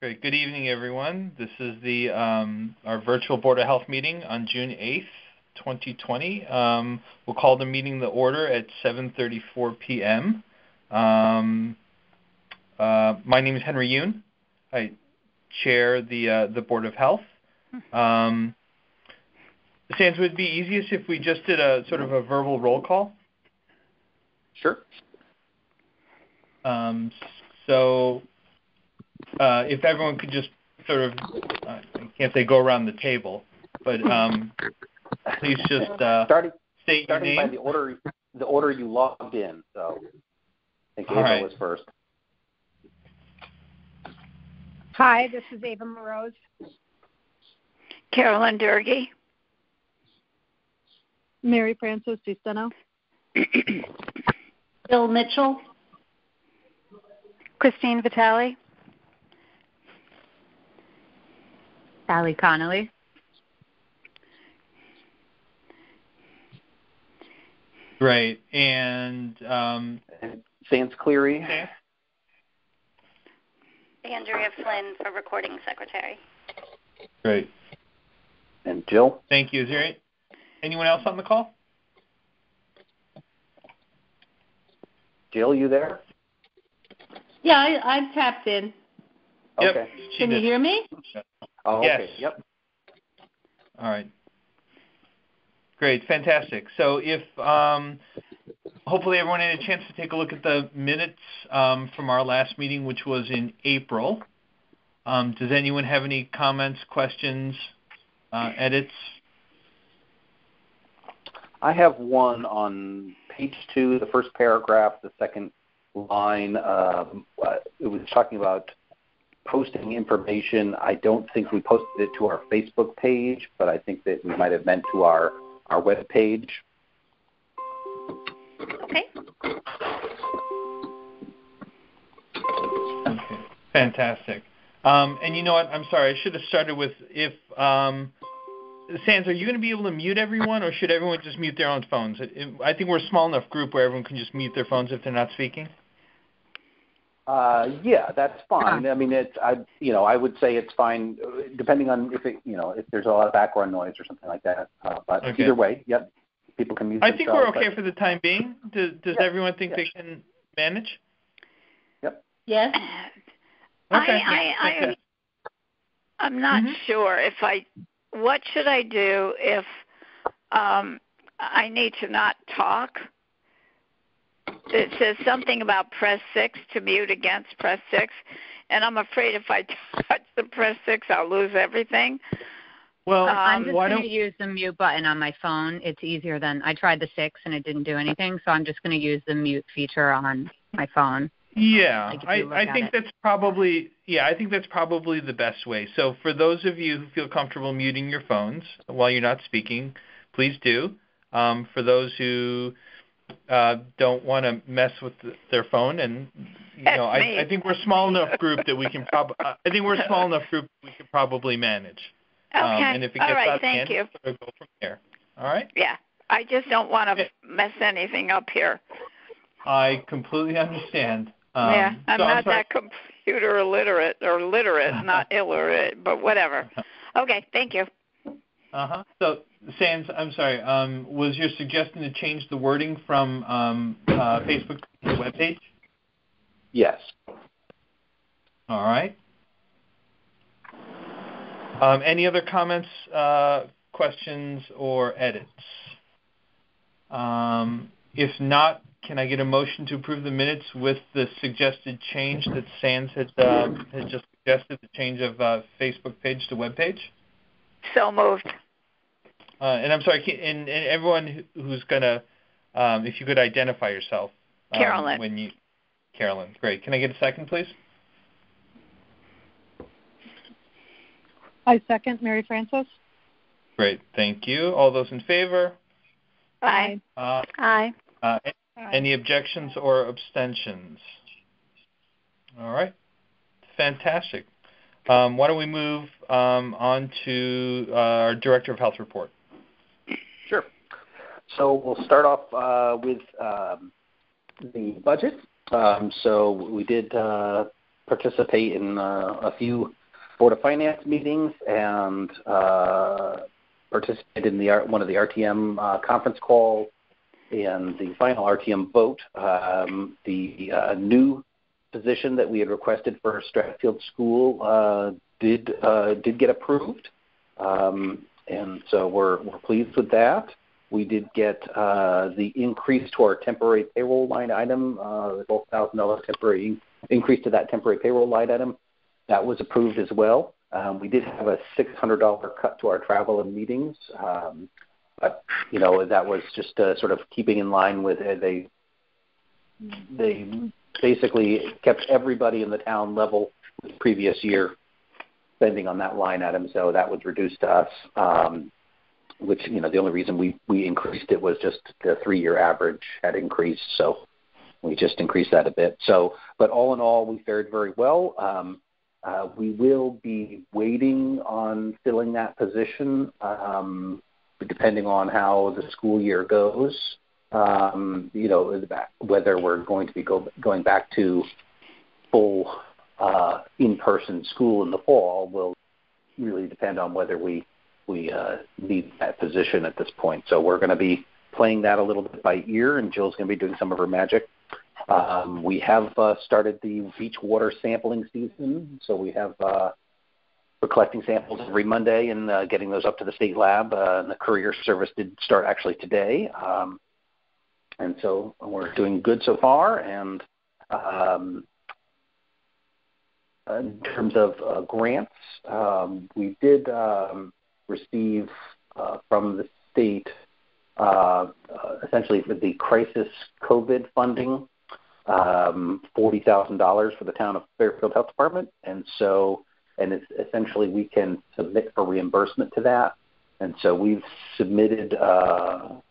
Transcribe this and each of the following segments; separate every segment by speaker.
Speaker 1: Great. Good evening, everyone. This is the our virtual Board of Health meeting on June 8th, 2020. We'll call the meeting to order at 7:34 p.m. My name is Henry Yoon. I chair the Board of Health. Sans, would it be easiest if we just did a sort of a verbal roll call?
Speaker 2: Sure.
Speaker 1: If everyone could just sort of, I can't say go around the table, but please just state your name.
Speaker 2: Starting by the order you logged in. So I think Ava was first.
Speaker 3: Hi, this is Ava Morose.
Speaker 4: Carolyn Durgee.
Speaker 3: Mary Frances DeSteno.
Speaker 5: Bill Mitchell.
Speaker 6: Christine Vitale. Allie Connolly.
Speaker 1: Great. And
Speaker 2: Sans Cleary.
Speaker 5: Andrea Flynn for recording secretary.
Speaker 1: Great.
Speaker 2: And Jill.
Speaker 1: Thank you. Is there anyone else on the call?
Speaker 2: Jill, you there?
Speaker 5: Yeah, I've tapped in.
Speaker 1: Yep.
Speaker 2: Okay.
Speaker 5: Can you hear me?
Speaker 2: Oh, okay.
Speaker 1: Yes.
Speaker 2: Yep.
Speaker 1: All right. Great. Fantastic. So if hopefully everyone had a chance to take a look at the minutes from our last meeting, which was in April. Does anyone have any comments, questions, edits?
Speaker 2: I have one on page 2, the first paragraph, the second line. It was talking about posting information. I don't think we posted it to our Facebook page, but I think that we might have meant to our web page.
Speaker 5: Okay.
Speaker 1: Okay. Fantastic. And you know what? I'm sorry. I should have started with if Sans, are you going to be able to mute everyone, or should everyone just mute their own phones? I think we're a small enough group where everyone can just mute their phones if they're not speaking.
Speaker 2: Yeah, that's fine. I mean, I would say it's fine, depending on if there's a lot of background noise or something like that. But
Speaker 1: okay.
Speaker 2: Either way, yep, people can mute
Speaker 1: I
Speaker 2: themselves.
Speaker 1: think we're okay for the time being. Does everyone think they can manage?
Speaker 2: Yep.
Speaker 5: Yes.
Speaker 1: Okay.
Speaker 4: I'm not sure what should I do if I need to not talk? It says something about press 6 to mute against press 6, and I'm afraid if I touch the press 6, I'll lose everything.
Speaker 6: Well, I'm just going to use the mute button on my phone. It's easier than I tried the 6 and it didn't do anything, so I'm just going to use the mute feature on my phone.
Speaker 1: Yeah, I think that's probably the best way. So for those of you who feel comfortable muting your phones while you're not speaking, please do. For those who don't want to mess with their phone, and I think we're a small enough group that we can probably manage.
Speaker 4: Okay.
Speaker 1: And if it gets
Speaker 4: all right.
Speaker 1: out of
Speaker 4: Thank
Speaker 1: hand,
Speaker 4: you.
Speaker 1: we'll go from there. All right.
Speaker 4: Yeah, I just don't want to mess anything up here.
Speaker 1: I completely understand.
Speaker 4: I'm not
Speaker 1: that
Speaker 4: computer illiterate or literate, not illiterate, but whatever. Okay, thank you.
Speaker 1: So, Sans, I'm sorry. Was your suggestion to change the wording from Facebook to the webpage?
Speaker 2: Yes.
Speaker 1: All right. Any other comments, questions, or edits? If not, can I get a motion to approve the minutes with the suggested change that Sans had just suggested, the change of Facebook page to web page?
Speaker 4: So moved.
Speaker 1: And I'm sorry, and everyone who's going to, if you could identify yourself.
Speaker 4: Carolyn.
Speaker 1: Carolyn, great. Can I get a second, please?
Speaker 3: I second, Mary Frances.
Speaker 1: Great, thank you. All those in favor?
Speaker 4: Aye.
Speaker 6: Aye.
Speaker 1: Any objections or abstentions? All right. Fantastic. Why don't we move on to our Director of Health report?
Speaker 2: Sure. So we'll start off with the budget. So we did participate in a few Board of Finance meetings and participate in one of the RTM conference calls and the final RTM vote. The new position that we had requested for Stratfield School did get approved, and so we're pleased with that. We did get the increase to our temporary payroll line item, the $12,000 temporary increase to that temporary payroll line item. That was approved as well. We did have a $600 cut to our travel and meetings, but that was just sort of keeping in line with they basically kept everybody in the town level with the previous year spending on that line item, so that was reduced to us. Which the only reason we increased it was just the 3-year average had increased, so we just increased that a bit. So, but all in all, we fared very well. We will be waiting on filling that position, depending on how the school year goes. Whether we're going to be going back to full in-person school in the fall will really depend on whether we need that position at this point. So we're going to be playing that a little bit by ear, and Jill's going to be doing some of her magic. We have started the beach water sampling season, so we're collecting samples every Monday and getting those up to the state lab. And the courier service did start actually today, and so we're doing good so far. And in terms of grants, we did receive from the state essentially for the crisis COVID funding, $40,000 for the town of Fairfield Health Department, and it's essentially we can submit for reimbursement to that, and so we've submitted about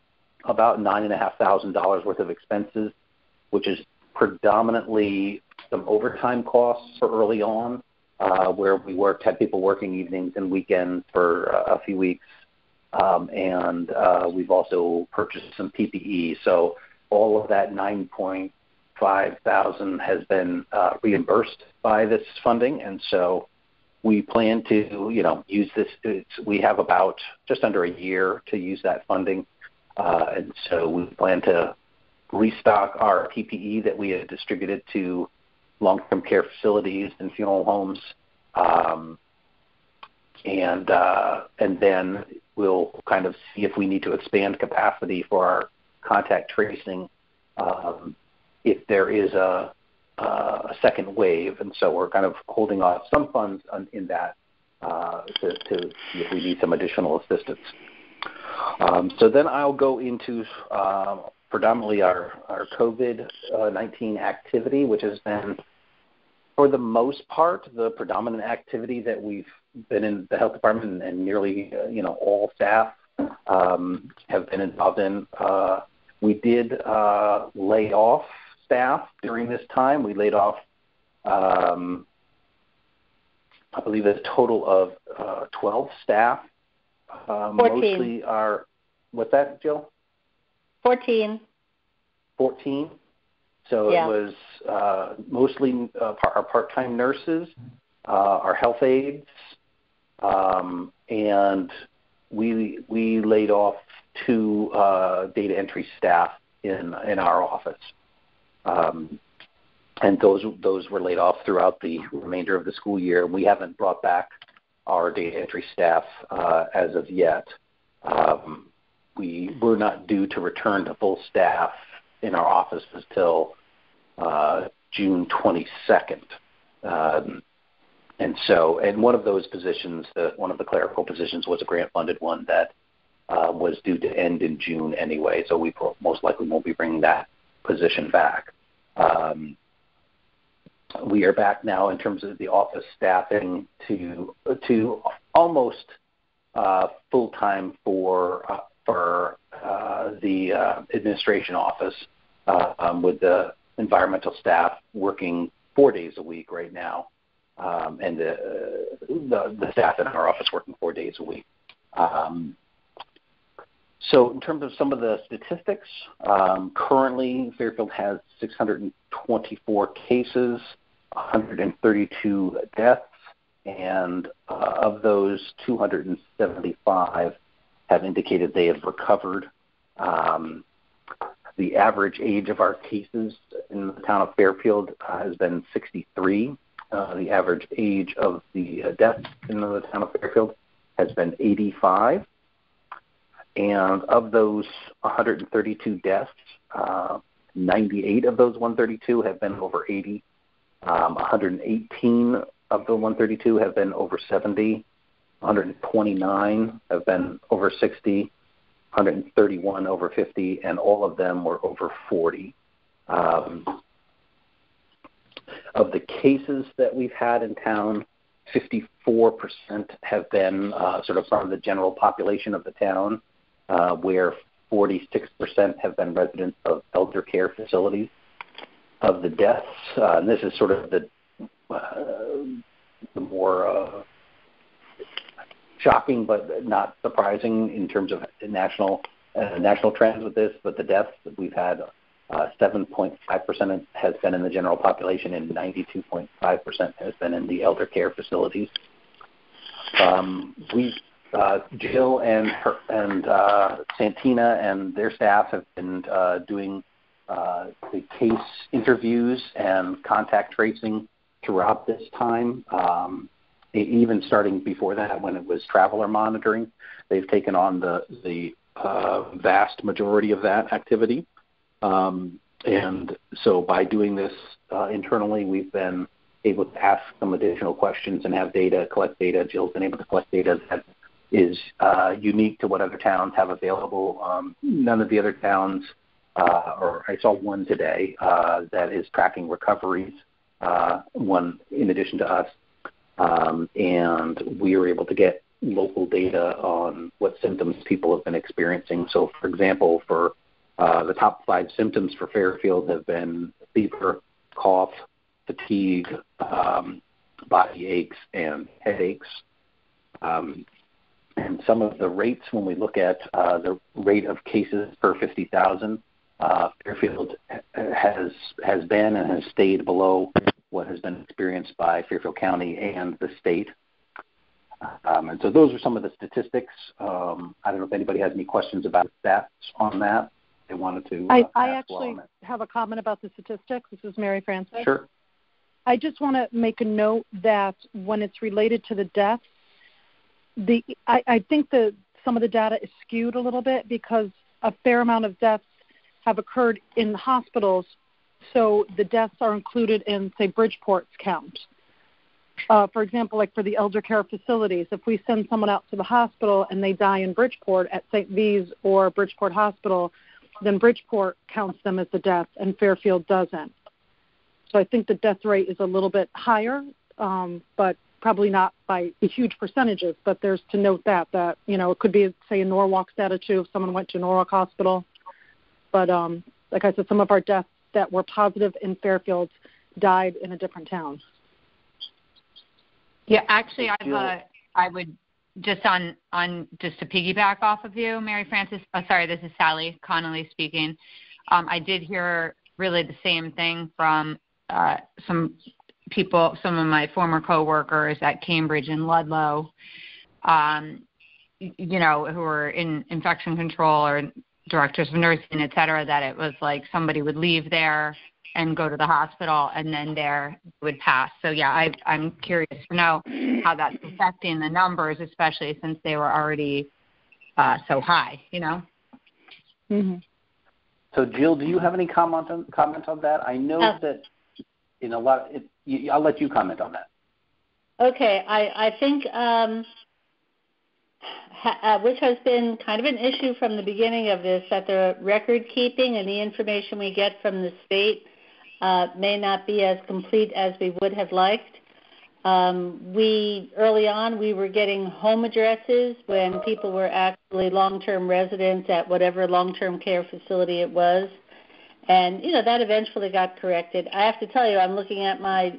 Speaker 2: $9,500 worth of expenses, which is predominantly some overtime costs for early on, where we had people working evenings and weekends for a few weeks, and we've also purchased some PPE. So all of that $9,500 has been reimbursed by this funding, and so we plan to use this. We have about just under a year to use that funding, and so we plan to restock our PPE that we had distributed to long-term care facilities and funeral homes, and then we'll kind of see if we need to expand capacity for our contact tracing if there is a second wave, and so we're kind of holding off some funds in that to see if we need some additional assistance. So then I'll go into predominantly our COVID-19 activity, which has been, for the most part, the predominant activity that we've been in the health department, and nearly all staff have been involved in. We did lay off staff during this time. We laid off, I believe, a total of 12 staff.
Speaker 5: 14.
Speaker 2: Mostly what's that, Jill?
Speaker 5: 14.
Speaker 2: 14. So yeah. It was mostly our part-time nurses, our health aides, and we laid off 2 data entry staff in our office. And those were laid off throughout the remainder of the school year. We haven't brought back our data entry staff as of yet. We were not due to return to full staff in our offices till June 22nd. And one of those positions, one of the clerical positions, was a grant-funded one that was due to end in June anyway, so we most likely won't be bringing that position back. We are back now in terms of the office staffing to almost full-time for the administration office, with the environmental staff working 4 days a week right now, and the staff in our office working 4 days a week. So in terms of some of the statistics, currently Fairfield has 624 cases. 132 deaths, and of those, 275 have indicated they have recovered. The average age of our cases in the town of Fairfield has been 63. The average age of the deaths in the town of Fairfield has been 85. And of those 132 deaths, 98 of those 132 have been over 80. 118 of the 132 have been over 70. 129 have been over 60. 131 over 50, and all of them were over 40. Of the cases that we've had in town, 54% have been sort of from the general population of the town, where 46% have been residents of elder care facilities. Of the deaths, and this is sort of the more shocking but not surprising in terms of national trends with this, but the deaths that we've had, 7.5% has been in the general population and 92.5% has been in the elder care facilities. Jill and Santina and their staff have been doing the case interviews and contact tracing throughout this time. Even starting before that, when it was traveler monitoring, they've taken on the vast majority of that activity. And so by doing this internally, we've been able to ask some additional questions and have data, collect data. Jill's been able to collect data that is unique to what other towns have available. None of the other towns, or I saw one today, that is tracking recoveries, one in addition to us. And we are able to get local data on what symptoms people have been experiencing. So, for example, for the top 5 symptoms for Fairfield have been fever, cough, fatigue, body aches, and headaches. And some of the rates, when we look at the rate of cases per 50,000, Fairfield has been and has stayed below what has been experienced by Fairfield County and the state. And so those are some of the statistics. I don't know if anybody has any questions about stats on that. They wanted to.
Speaker 3: I actually have a comment about the statistics. This is Mary Frances.
Speaker 2: Sure.
Speaker 3: I just want to make a note that when it's related to the deaths, I think that some of the data is skewed a little bit because a fair amount of deaths have occurred in hospitals. So the deaths are included in, say, Bridgeport's count. For example, like for the elder care facilities, if we send someone out to the hospital and they die in Bridgeport at St. V's or Bridgeport Hospital, then Bridgeport counts them as the death and Fairfield doesn't. So I think the death rate is a little bit higher, but probably not by huge percentages. But there's to note that it could be, say, in Norwalk's data too, if someone went to Norwalk Hospital. But like I said, some of our deaths that were positive in Fairfield died in a different town.
Speaker 6: Yeah, actually, I would just just to piggyback off of you, Mary Frances. Oh, sorry, this is Sally Connolly speaking. I did hear really the same thing from some people, some of my former coworkers at Cambridge and Ludlow, who were in infection control or directors of nursing, et cetera, that it was like somebody would leave there and go to the hospital and then there would pass. So, yeah, I'm curious to know how that's affecting the numbers, especially since they were already so high,
Speaker 3: Mm-hmm.
Speaker 2: So, Jill, do you have any comment on that? I know that in a lot I'll let you comment on that.
Speaker 5: Okay. I think which has been kind of an issue from the beginning of this, that the record keeping and the information we get from the state may not be as complete as we would have liked. Early on, we were getting home addresses when people were actually long-term residents at whatever long-term care facility it was. And, that eventually got corrected. I have to tell you, I'm looking at my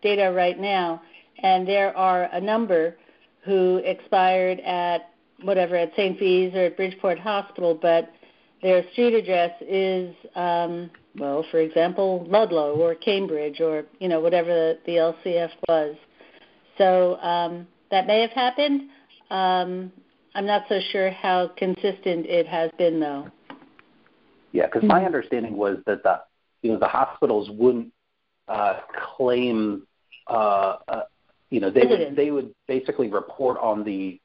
Speaker 5: data right now, and there are a number who expired at St. V's or at Bridgeport Hospital, but their street address is well, for example, Ludlow or Cambridge or, whatever the LCF was. So that may have happened. I'm not so sure how consistent it has been, though.
Speaker 2: Yeah, because my understanding was that the hospitals wouldn't claim, they would basically report on the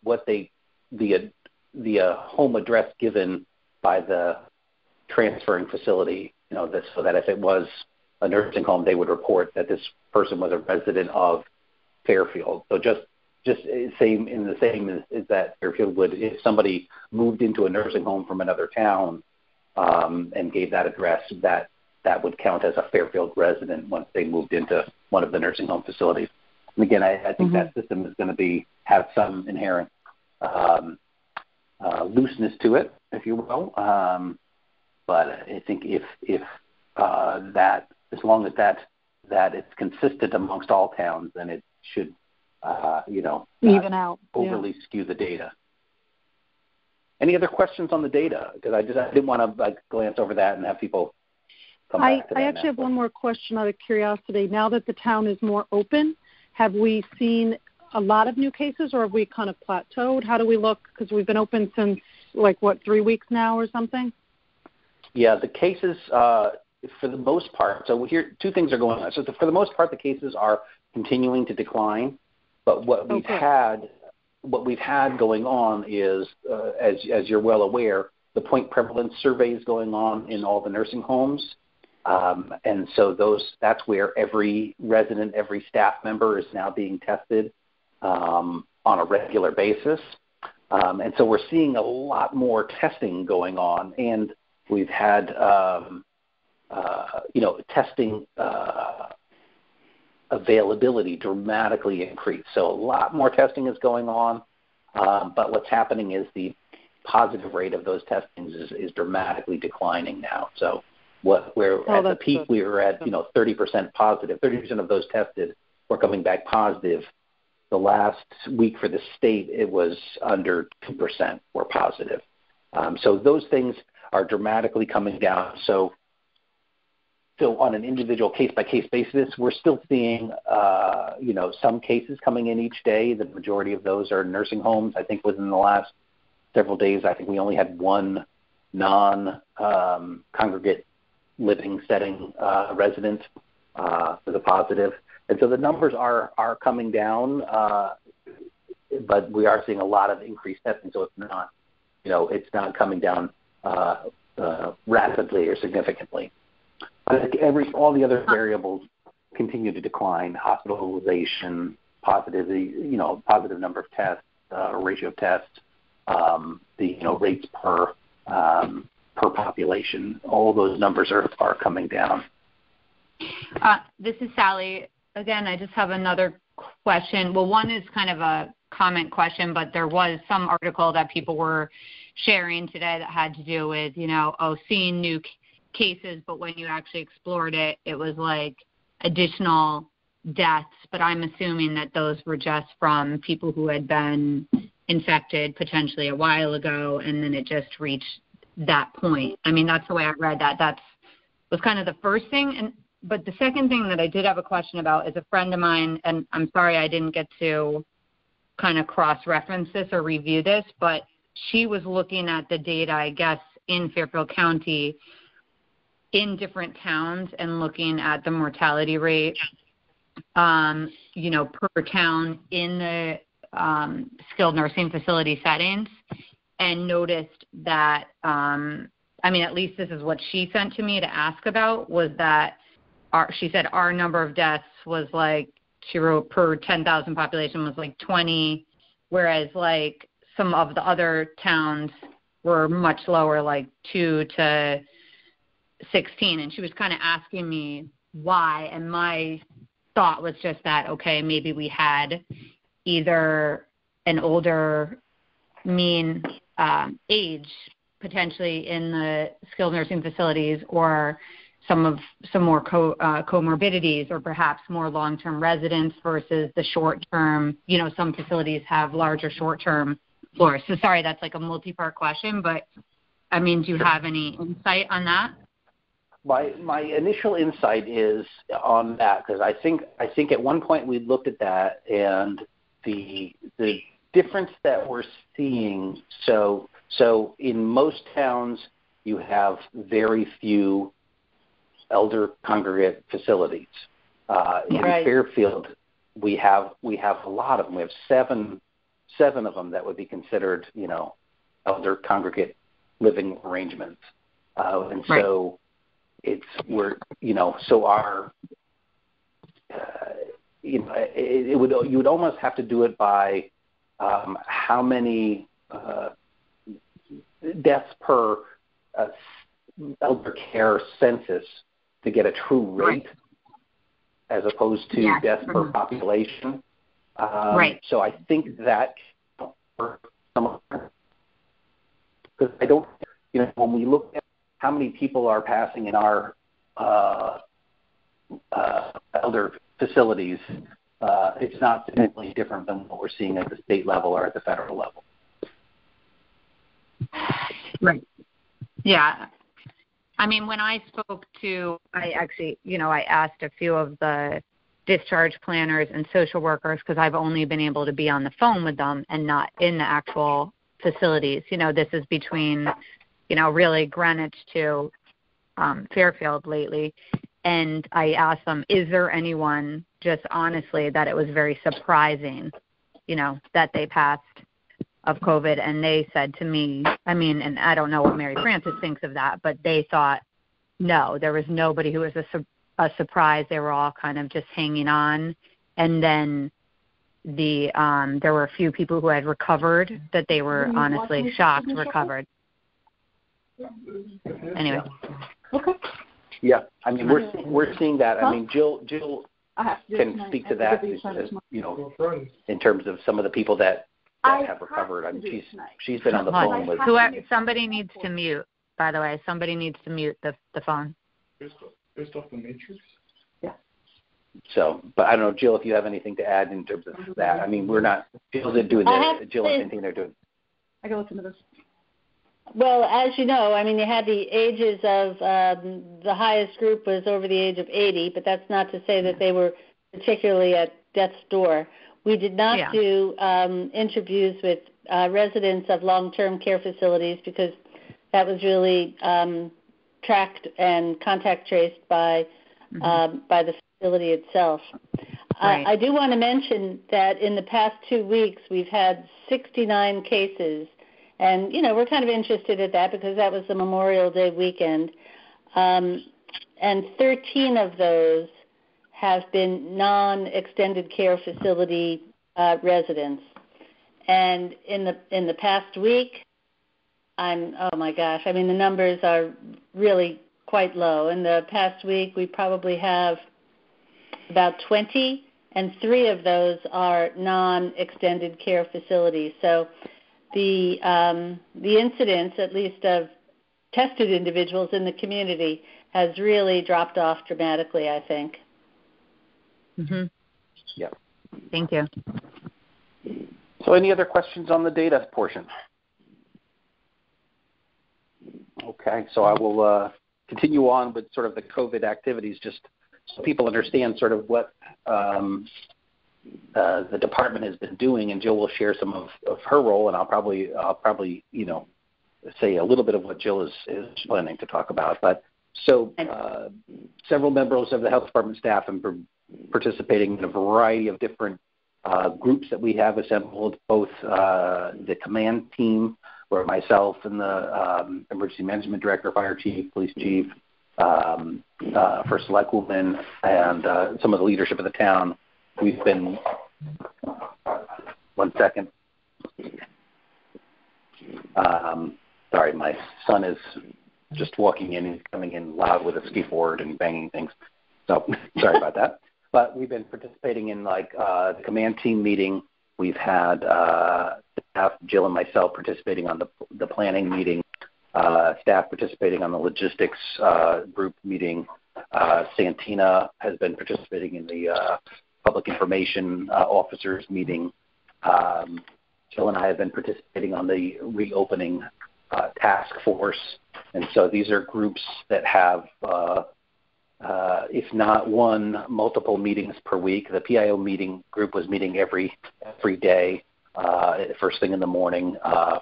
Speaker 2: home address given by the transferring facility, so that if it was a nursing home, they would report that this person was a resident of Fairfield. So just same as that Fairfield would, if somebody moved into a nursing home from another town and gave that address, that would count as a Fairfield resident once they moved into one of the nursing home facilities. And again, I think that system is going to have some inherent looseness to it, if you will. But I think if that, as long as that it's consistent amongst all towns, then it should,
Speaker 3: even out,
Speaker 2: overly skew the data. Any other questions on the data? Because I didn't want to glance over that and have people come back to that.
Speaker 3: I actually have one more question out of curiosity. Now that the town is more open, have we seen a lot of new cases, or have we kind of plateaued? How do we look? Because we've been open since 3 weeks now or something?
Speaker 2: Yeah, the cases, for the most part, so here two things are going on. So for the most part, the cases are continuing to decline, but what we've had going on is, as you're well aware, the point prevalence survey is going on in all the nursing homes. And so that's where every resident, every staff member is now being tested on a regular basis. And so we're seeing a lot more testing going on, and we've had, testing availability dramatically increase. So a lot more testing is going on, but what's happening is the positive rate of those testings is dramatically declining now. So at the peak, we were at 30% positive. 30% of those tested were coming back positive. The last week for the state, it was under 2% were positive. So those things are dramatically coming down. So on an individual case-by-case basis, we're still seeing, some cases coming in each day. The majority of those are nursing homes. I think within the last several days, I think we only had one non-congregate living setting resident with a positive. And so the numbers are coming down, but we are seeing a lot of increased testing. So it's not coming down rapidly or significantly. I think all the other variables continue to decline: hospitalization, positive number of tests, ratio of tests, the rates per population. All those numbers are coming down.
Speaker 6: This is Sally. Again, I just have another question. Well, one is kind of a comment question, but there was some article that people were sharing today that had to do with, seeing new cases, but when you actually explored it, it was like additional deaths. But I'm assuming that those were just from people who had been infected potentially a while ago, and then it just reached that point. I mean, that's the way I read that. That was kind of the first thing. But the second thing that I did have a question about is a friend of mine, and I'm sorry I didn't get to kind of cross-reference this or review this, but she was looking at the data, I guess, in Fairfield County in different towns and looking at the mortality rate, per town in the skilled nursing facility settings, and noticed that, at least this is what she sent to me to ask about, was that she said our number of deaths was she wrote per 10,000 population was 20, whereas some of the other towns were much lower, 2 to 16. And she was kind of asking me why, and my thought was just that, okay, maybe we had either an older mean age potentially in the skilled nursing facilities, or some more comorbidities, or perhaps more long-term residents versus the short-term. Some facilities have larger short-term floors. So sorry, that's a multi-part question, but do you have any insight on that?
Speaker 2: my initial insight is on that, because I think at one point we looked at that, and the difference that we're seeing. So in most towns you have very few elder congregate facilities. In Fairfield, we have a lot of them. We have seven of them that would be considered, elder congregate living arrangements, and so you would almost have to do it by how many deaths per elder care census to get a true rate, as opposed to deaths per population. So I think that because I don't, when we look at how many people are passing in our elder facilities, it's not significantly different than what we're seeing at the state level or at the federal level.
Speaker 6: Right. Yeah. I mean, when I spoke to, I asked a few of the discharge planners and social workers, because I've only been able to be on the phone with them and not in the actual facilities. This is between, really Greenwich to Fairfield lately. And I asked them, is there anyone, just honestly, that it was very surprising, that they passed of COVID? And they said to me, and I don't know what Mary Frances thinks of that, but they thought, no, there was nobody who was a surprise. They were all kind of just hanging on. And then there were a few people who had recovered that they were honestly shocked recovered. Anyway.
Speaker 3: Okay.
Speaker 2: Yeah, we're seeing that. Jill can speak to that, in terms of some of the people that have recovered. She's been on the phone with.
Speaker 6: Somebody needs to mute. By the way, somebody needs to mute the phone.
Speaker 1: Based off the matrix.
Speaker 2: Yeah. So, but I don't know, Jill, if you have anything to add in terms of that. We're not. Jill's doing this. Jill has anything they're doing.
Speaker 3: I can listen to this.
Speaker 5: Well, as you know, you had the ages of the highest group was over the age of 80, but that's not to say that they were particularly at death's door. We did not do interviews with residents of long-term care facilities, because that was really tracked and contact traced by the facility itself.
Speaker 6: Right.
Speaker 5: I do want to mention that in the past 2 weeks we've had 69 cases. And, we're kind of interested at that because that was the Memorial Day weekend. And 13 of those have been non-extended care facility residents. And in the past week, oh my gosh, the numbers are really quite low. In the past week, we probably have about 20, and 3 of those are non-extended care facilities. So the incidence, at least of tested individuals in the community, has really dropped off dramatically, I think.
Speaker 6: Mm-hmm.
Speaker 2: Yeah.
Speaker 6: Thank you.
Speaker 2: So any other questions on the data portion? Okay, so I will continue on with sort of the COVID activities, just so people understand sort of what the department has been doing, and Jill will share some of her role, and I'll probably say a little bit of what Jill is planning to talk about. But so several members of the health department staff have been participating in a variety of different groups that we have assembled, both the command team, where myself and the emergency management director, fire chief, police chief, first select woman, and some of the leadership of the town. We've been, one second. Sorry, my son is just walking in. He's coming in loud with a skateboard and banging things. So sorry about that. But we've been participating in the command team meeting. We've had staff, Jill and myself, participating on the planning meeting. Staff participating on the logistics group meeting. Santina has been participating in the public information officers meeting. Jill and I have been participating on the reopening task force And so these are groups that have, if not one, multiple meetings per week. The PIO meeting group was meeting every day, first thing in the morning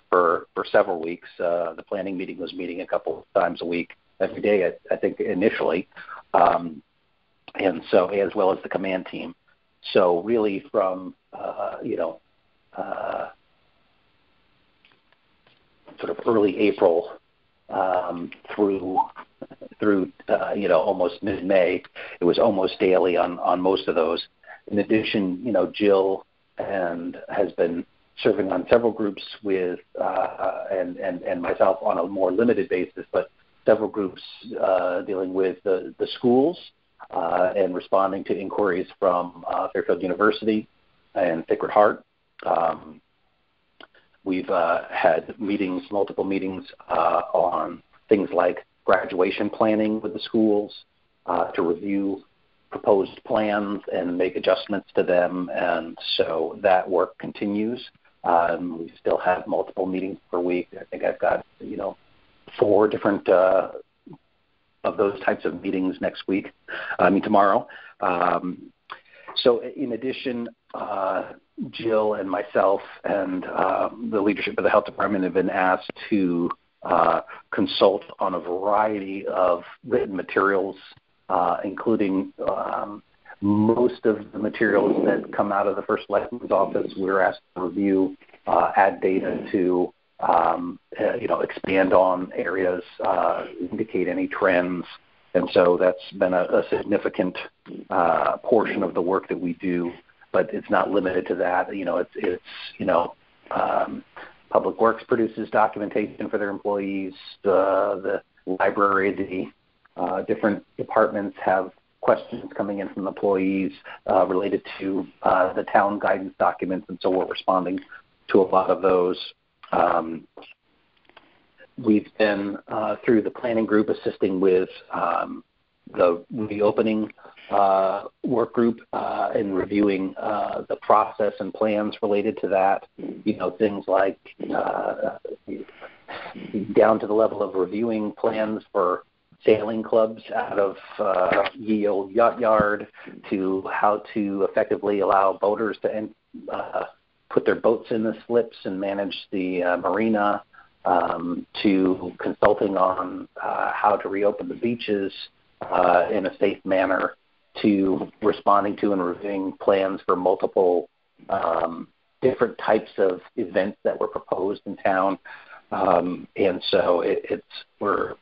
Speaker 2: for several weeks. The planning meeting was meeting a couple of times a week, every day, I think, initially, and so as well as the command team. So really from, sort of early April through almost mid-May, it was almost daily on most of those. In addition, Jill has been serving on several groups with and myself on a more limited basis, but several groups dealing with the schools and responding to inquiries from Fairfield University and Sacred Heart. We've had multiple meetings on things like graduation planning with the schools to review proposed plans and make adjustments to them, and so that work continues. We still have multiple meetings per week. I think I've got 4 different of those types of meetings next week. Tomorrow. So in addition, Jill and myself and the leadership of the health department have been asked to consult on a variety of written materials, including most of the materials that come out of the First Selectman's office. We're asked to review, add data to, expand on areas, indicate any trends. And so that's been a significant portion of the work that we do, but it's not limited to that. Public Works produces documentation for their employees. The library, the different departments have questions coming in from employees related to the town guidance documents, and so we're responding to a lot of those. We've been, through the planning group, assisting with the reopening work group in reviewing the process and plans related to that. Things like down to the level of reviewing plans for sailing clubs out of ye old yacht yard, to how to effectively allow boaters to put their boats in the slips and manage the marina, to consulting on how to reopen the beaches in a safe manner, to responding to and reviewing plans for multiple different types of events that were proposed in town. And so we're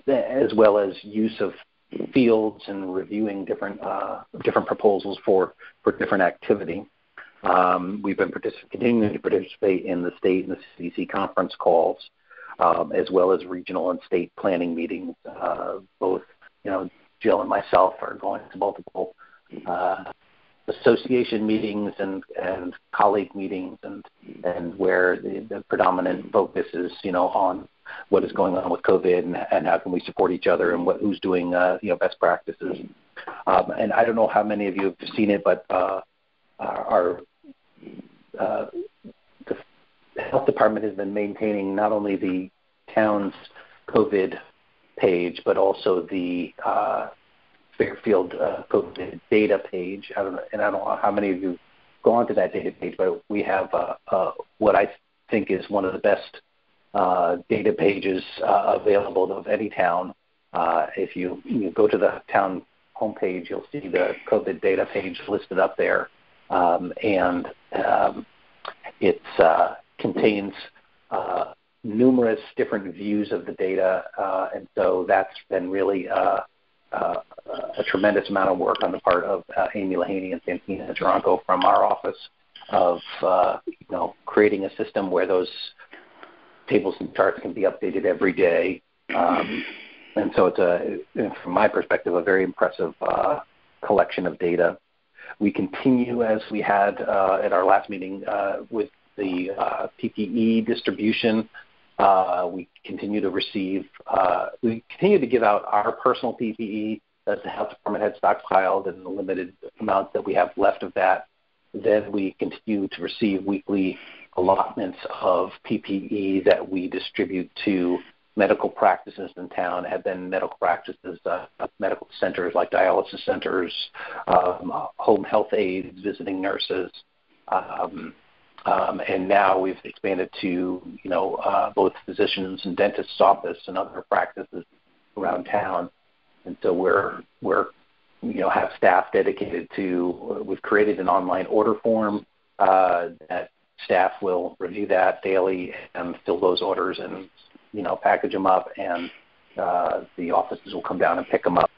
Speaker 2: as well as use of fields and reviewing different proposals for different activity. We've been continuing to participate in the state and the CDC conference calls, as well as regional and state planning meetings. Both, Jill and myself are going to multiple association meetings and colleague meetings, and where the predominant focus is, on what is going on with COVID and how can we support each other and who's doing, best practices. And I don't know how many of you have seen it, but the health department has been maintaining not only the town's COVID page, but also the Fairfield COVID data page. I don't know how many of you go onto that data page, but we have what I think is one of the best data pages available of any town. If you go to the town homepage, you'll see the COVID data page listed up there, and it contains numerous different views of the data, and so that's been really a tremendous amount of work on the part of Amy Lahaney and Santina Taranco from our office of creating a system where those tables and charts can be updated every day. And so it's from my perspective, a very impressive collection of data. We continue, as we had at our last meeting, with the PPE distribution. We continue to give out our personal PPE that the health department had stockpiled, and the limited amount that we have left of that. Then we continue to receive weekly allotments of PPE that we distribute to medical practices in town have been medical practices, medical centers like dialysis centers, home health aides, visiting nurses, and now we've expanded to, both physicians and dentists' office and other practices around town. And so we're have staff dedicated to. We've created an online order form that staff will review that daily and fill those orders and package them up, and the offices will come down and pick them up.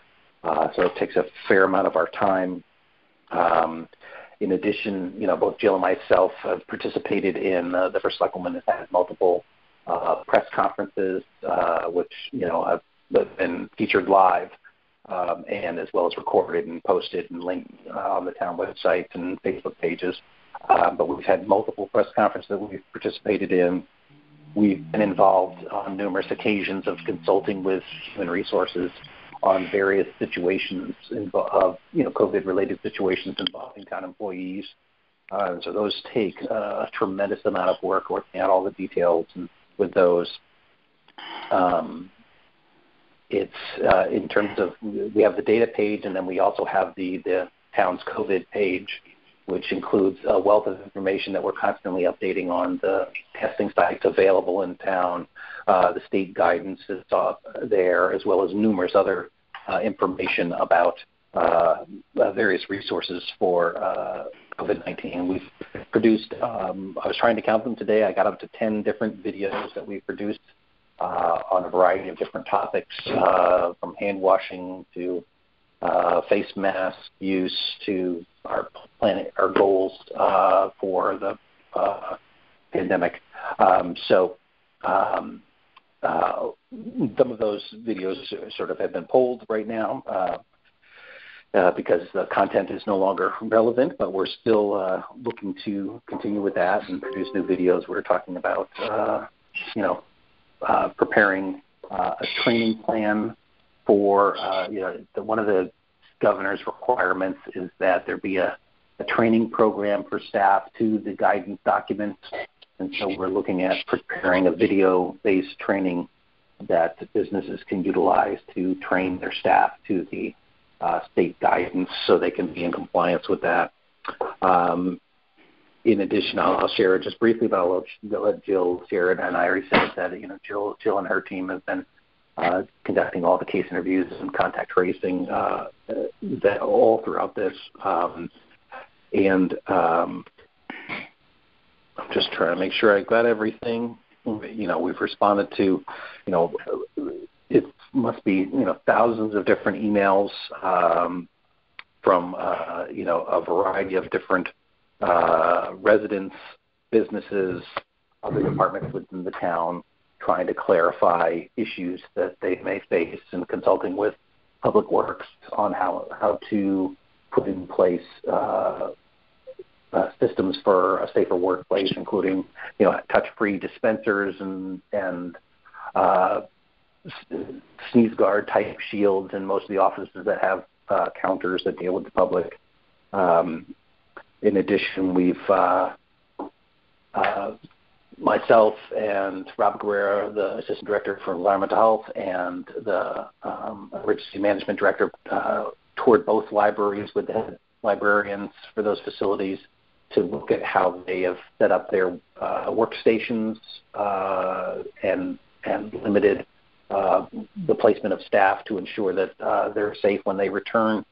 Speaker 2: So it takes a fair amount of our time. In addition, both Jill and myself have participated in the First Selectwoman has had multiple press conferences, which have been featured live, and as well as recorded and posted and linked on the town websites and Facebook pages. But we've had multiple press conferences that we've participated in. We've been involved on numerous occasions of consulting with human resources on various situations of COVID-related situations involving town employees. So those take a tremendous amount of work working out all the details and with those. It's in terms of, we have the data page, and then we also have the town's COVID page, which includes a wealth of information that we're constantly updating on the testing sites available in town, the state guidance that's up there, as well as numerous other information about various resources for COVID-19. We've produced, I was trying to count them today, I got up to 10 different videos that we've produced on a variety of different topics, from hand washing to face mask use to our goals for the pandemic. So some of those videos sort of have been pulled right now because the content is no longer relevant, but we're still looking to continue with that and produce new videos. We're talking about, preparing a training plan for, one of the governor's requirements is that there be a training program for staff to the guidance documents. And so we're looking at preparing a video-based training that businesses can utilize to train their staff to the state guidance so they can be in compliance with that. In addition, I'll share it just briefly, but I'll let Jill share it. And I already said that, Jill and her team have been conducting all the case interviews and contact tracing that all throughout this. I'm just trying to make sure I got everything. We've responded to, it must be, thousands of different emails from, a variety of different residents, businesses, other departments within the town, trying to clarify issues that they may face, and consulting with Public Works on how to put in place systems for a safer workplace, including touch-free dispensers and sneeze guard type shields in most of the offices that have counters that deal with the public. In addition, we've myself and Rob Guerrero, the Assistant Director for Environmental Health, and the Emergency Management Director, toured both libraries with the librarians for those facilities to look at how they have set up their workstations and limited the placement of staff to ensure that they're safe when they return,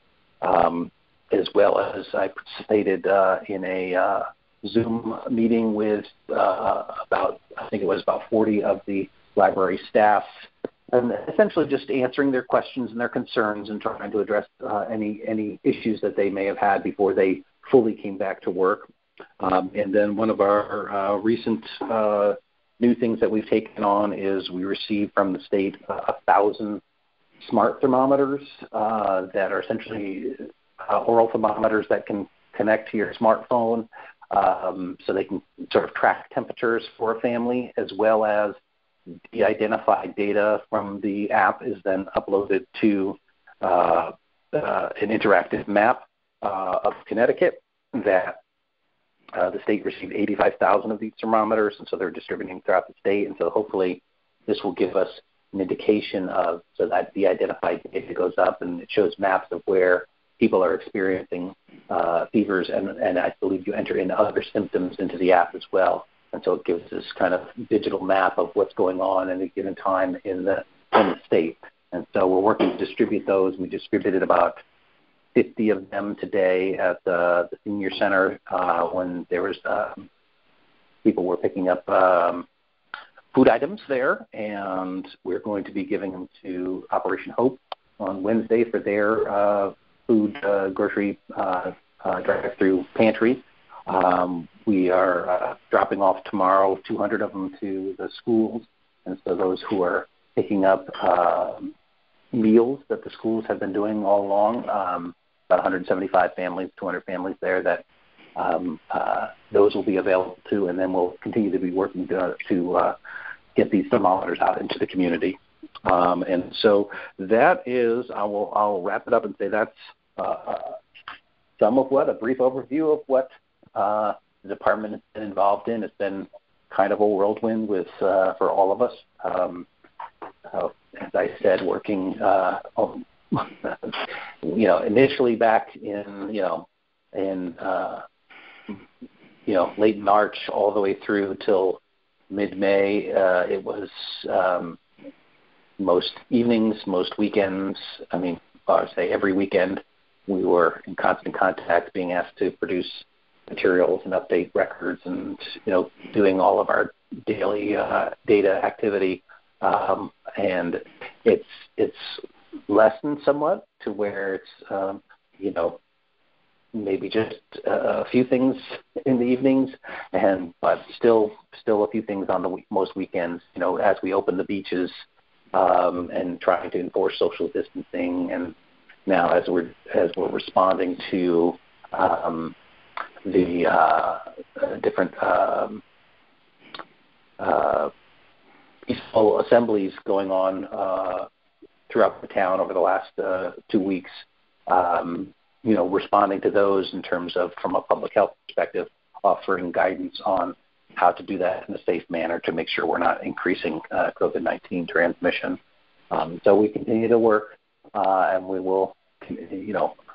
Speaker 2: as well as I participated in a Zoom meeting with about 40 of the library staff, and essentially just answering their questions and their concerns and trying to address any issues that they may have had before they fully came back to work. And then one of our recent new things that we've taken on is we received from the state 1,000 smart thermometers that are essentially oral thermometers that can connect to your smartphone, so they can sort of track temperatures for a family, as well as the identified data from the app is then uploaded to an interactive map of Connecticut that the state received 85,000 of these thermometers, and so they're distributing throughout the state. And so hopefully this will give us an indication of, so that the identified data goes up and it shows maps of where people are experiencing fevers, and I believe you enter in other symptoms into the app as well. And so it gives this kind of digital map of what's going on at a given time in the state. And so we're working to distribute those. We distributed about 50 of them today at the senior center when there was people were picking up food items there, and we're going to be giving them to Operation Hope on Wednesday for their food grocery drive-through pantry. We are dropping off tomorrow 200 of them to the schools, and so those who are picking up meals that the schools have been doing all along, about 175 families, 200 families there, that those will be available too, and then we'll continue to be working to get these thermometers out into the community. And so that is, I'll wrap it up and say that's a brief overview of what the department has been involved in. It's been kind of a whirlwind for all of us. As I said, working, initially back in late March all the way through till mid-May. It was most evenings, most weekends. I would say every weekend we were in constant contact, being asked to produce materials and update records, and doing all of our daily data activity. And it's lessened somewhat to where it's maybe just a few things in the evenings, but still a few things on most weekends. As we open the beaches and trying to enforce social distancing, and now as we're responding to the different peaceful assemblies going on throughout the town over the last 2 weeks. Responding to those in terms of, from a public health perspective, offering guidance on how to do that in a safe manner to make sure we're not increasing COVID-19 transmission. So we continue to work, and we will,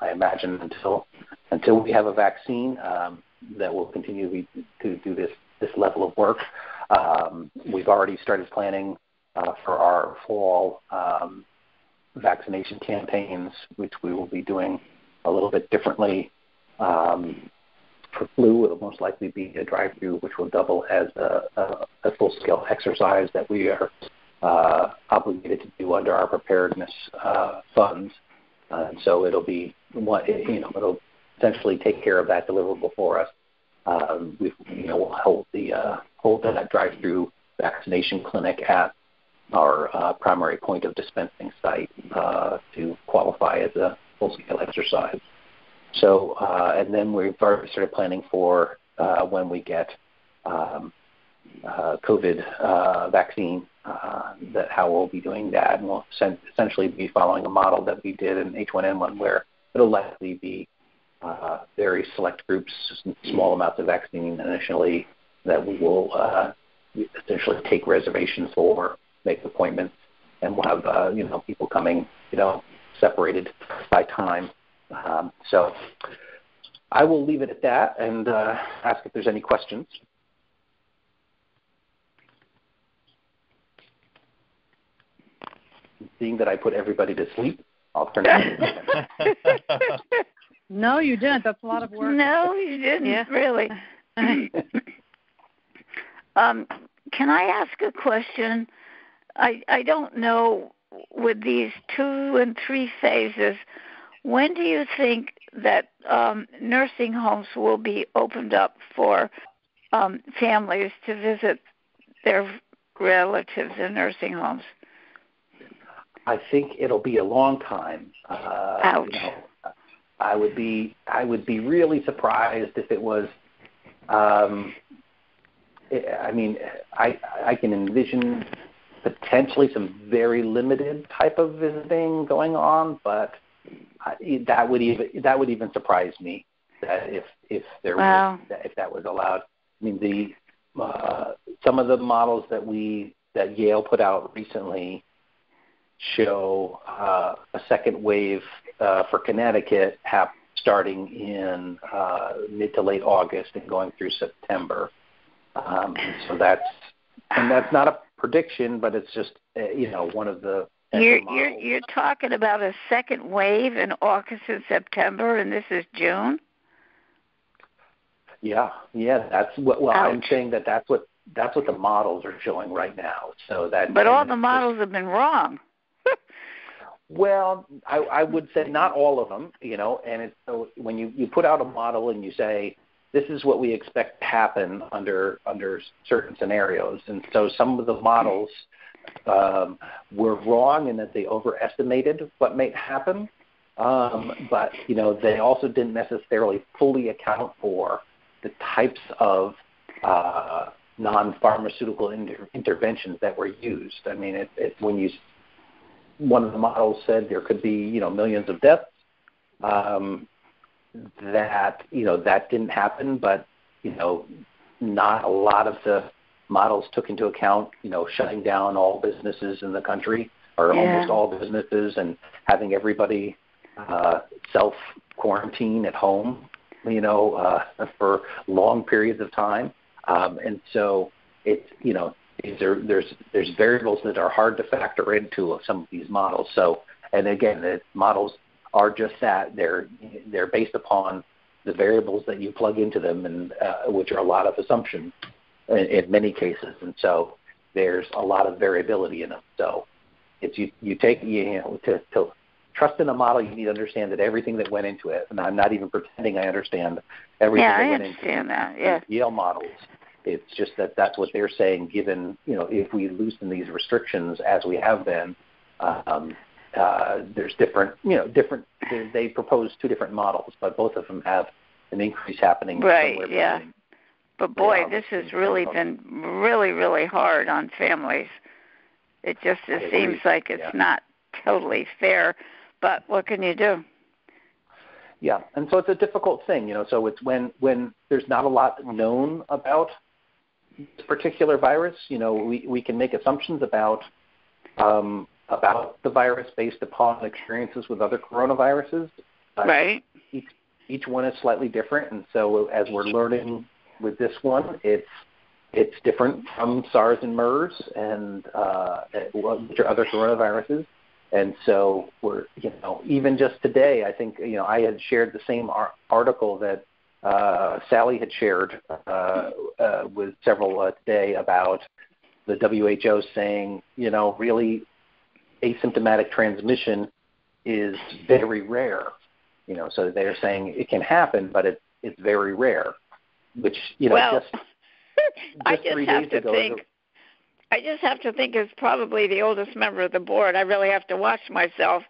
Speaker 2: I imagine until we have a vaccine, that we'll continue to do this level of work. We've already started planning for our fall vaccination campaigns, which we will be doing a little bit differently. For flu, it'll most likely be a drive-through, which will double as a full-scale exercise that we are obligated to do under our preparedness funds. So it'll be it'll essentially take care of that deliverable for us. We'll hold that drive-through vaccination clinic at our primary point of dispensing site to qualify as a full-scale exercise. So, and then we've already started planning for when we get COVID vaccine, how we'll be doing that, and we'll essentially be following a model that we did in H1N1, where it'll likely be very select groups, small amounts of vaccine initially, that we will essentially take reservations for, make appointments, and we'll have people coming separated by time. So I will leave it at that and ask if there's any questions. Seeing that I put everybody to sleep, I'll turn it.
Speaker 3: No, you didn't. That's a lot of work.
Speaker 4: No, you didn't, really. Can I ask a question? I don't know, with these 2 and 3 phases, when do you think that nursing homes will be opened up for families to visit their relatives in nursing homes?
Speaker 2: I think it'll be a long time.
Speaker 4: Ouch.
Speaker 2: I would be really surprised if it was. I can envision potentially some very limited type of visiting going on, but that would even surprise me, that if that was allowed. I mean, some of the models that Yale put out recently show a second wave for Connecticut starting in mid to late August and going through September. So that's not a prediction, but it's just one of the.
Speaker 4: You're talking about a second wave in August and September, and this is June.
Speaker 2: Yeah, that's what. Well,
Speaker 4: Ouch.
Speaker 2: I'm saying that's what the models are showing right now. So that.
Speaker 4: But all the models have been wrong.
Speaker 2: Well, I would say not all of them, and it's, so when you put out a model and you say, this is what we expect to happen under certain scenarios, and so some of the models were wrong in that they overestimated what may happen, but they also didn't necessarily fully account for the types of non-pharmaceutical interventions that were used. I mean, one of the models said there could be, millions of deaths. That didn't happen, but not a lot of the models took into account, shutting down all businesses in the country, or almost all businesses, and having everybody self-quarantine at home, for long periods of time. And so it's, there's variables that are hard to factor into some of these models. So, and again, the models are just that. They're based upon the variables that you plug into them, and which are a lot of assumptions in many cases. And so there's a lot of variability in them. So it's to trust in a model, you need to understand that everything that went into it, and I'm not even pretending I understand everything that went into it.
Speaker 4: Yeah, I understand that. Yeah.
Speaker 2: Yale models. It's just that's what they're saying, given, if we loosen these restrictions as we have been, there's different, they propose two different models, but both of them have an increase happening.
Speaker 4: Right, yeah. But boy, this has really been really, really hard on families. It seems like it's not totally fair, but what can you do?
Speaker 2: Yeah, and so it's a difficult thing, so it's when there's not a lot known about this particular virus, we can make assumptions about the virus based upon experiences with other coronaviruses.
Speaker 4: Right.
Speaker 2: Each one is slightly different, and so as we're learning with this one, it's different from SARS and MERS and which are other coronaviruses. And so we're, even just today, I think, I had shared the same article that Sally had shared with several today about the WHO saying, really asymptomatic transmission is very rare. So they're saying it can happen, but it's very rare, which,
Speaker 4: well,
Speaker 2: just
Speaker 4: I just 3 days ago. I just have to think as probably the oldest member of the board. I really have to watch myself.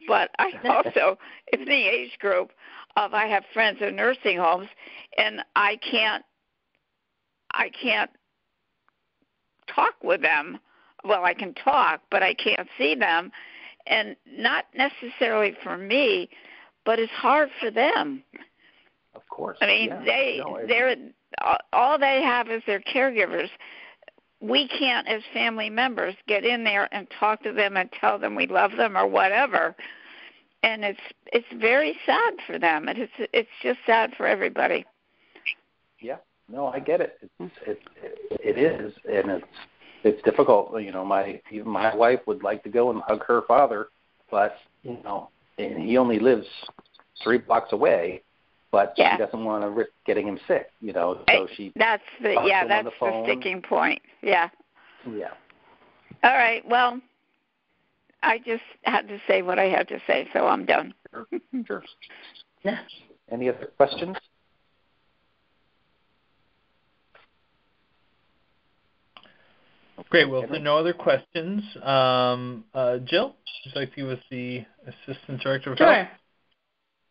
Speaker 4: But I also, it's the age group of, I have friends in nursing homes, and I can't talk with them. Well, I can talk, but I can't see them. And not necessarily for me, but it's hard for them.
Speaker 2: Of course.
Speaker 4: I mean, they're all they have is their caregivers. We can't, as family members, get in there and talk to them and tell them we love them or whatever. And it's very sad for them. And it's just sad for everybody.
Speaker 2: Yeah. No, I get it. It is, and it's difficult. My wife would like to go and hug her father, but and he only lives 3 blocks away. But she doesn't want to risk getting him sick, so she.
Speaker 4: That's the sticking point. Yeah.
Speaker 2: Yeah.
Speaker 4: All right. Well, I just had to say what I had to say, so I'm done.
Speaker 2: Sure. Yeah. Any other questions?
Speaker 1: Great. Well, if there are no other questions, Jill, would you like to give us the Assistant Director of Health?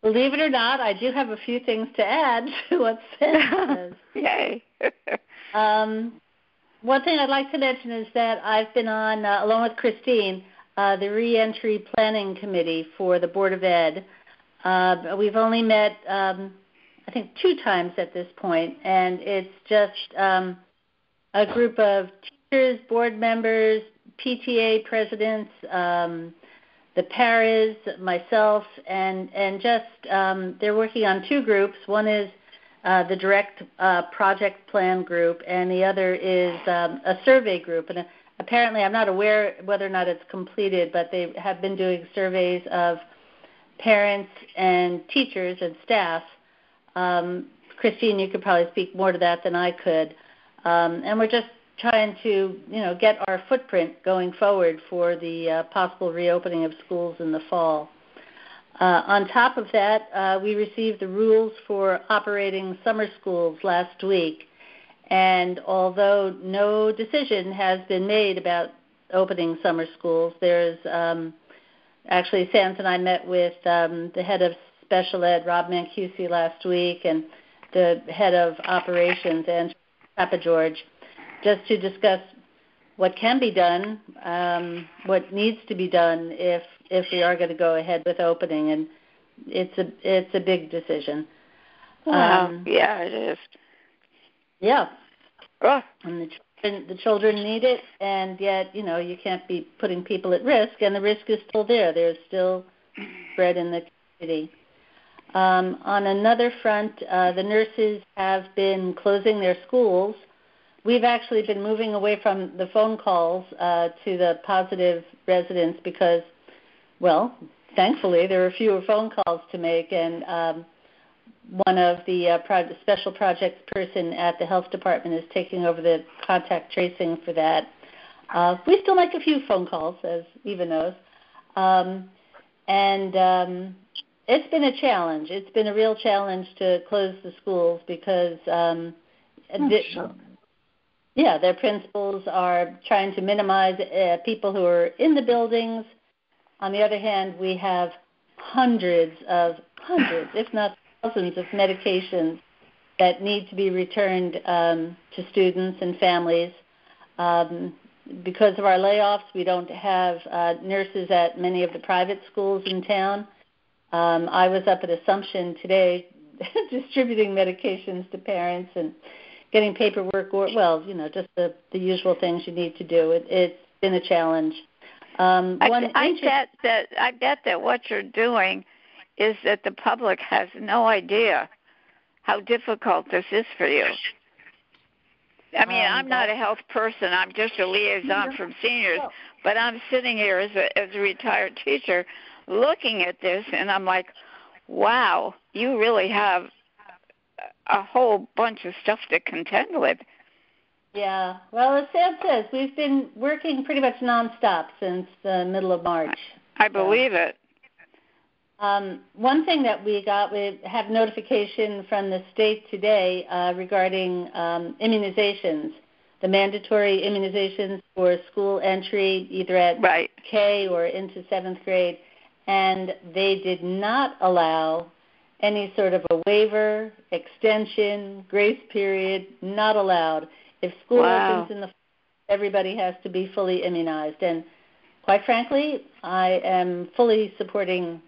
Speaker 5: Believe it or not, I do have a few things to add to what Sam says.
Speaker 4: Yay.
Speaker 5: One thing I'd like to mention is that I've been on, along with Christine, the Reentry Planning Committee for the Board of Ed. We've only met, I think, 2 times at this point, and it's just a group of teachers, board members, PTA presidents, the paras, myself, and just they're working on two groups. One is the direct project plan group, and the other is a survey group. And apparently, I'm not aware whether or not it's completed, but they have been doing surveys of parents and teachers and staff. Christine, you could probably speak more to that than I could. And we're just trying to, get our footprint going forward for the possible reopening of schools in the fall. On top of that, we received the rules for operating summer schools last week. And although no decision has been made about opening summer schools, there's actually, Sands and I met with the head of special ed, Rob Mancusi, last week, and the head of operations, Andrew Papageorge, just to discuss what can be done, what needs to be done if we are going to go ahead with opening, and it's a big decision.
Speaker 4: Wow. Yeah, it is.
Speaker 5: Yeah.
Speaker 4: Oh.
Speaker 5: And the children need it, and yet, you can't be putting people at risk, and the risk is still there. There's still spread in the community. On another front, the nurses have been closing their schools. We've actually been moving away from the phone calls to the positive residents because, well, thankfully there are fewer phone calls to make, and one of the special projects person at the health department is taking over the contact tracing for that. We still make a few phone calls, as Eva knows, and it's been a challenge. It's been a real challenge to close the schools because their principals are trying to minimize people who are in the buildings. On the other hand, we have hundreds, if not thousands, of medications that need to be returned to students and families. Because of our layoffs, we don't have nurses at many of the private schools in town. I was up at Assumption today distributing medications to parents and getting paperwork, just the usual things you need to do. It's been a challenge.
Speaker 4: I bet that what you're doing is that the public has no idea how difficult this is for you. I mean, I'm not a health person. I'm just a liaison from seniors, but I'm sitting here as a retired teacher looking at this, and I'm like, wow, you really have a whole bunch of stuff to contend with.
Speaker 5: Yeah. Well, as Sam says, we've been working pretty much nonstop since the middle of March.
Speaker 4: I believe it.
Speaker 5: One thing that we have notification from the state today regarding immunizations, the mandatory immunizations for school entry, either at K or into 7th grade, and they did not allow any sort of a waiver, extension, grace period, not allowed. If school opens in the fall, everybody has to be fully immunized. And quite frankly, I am fully supporting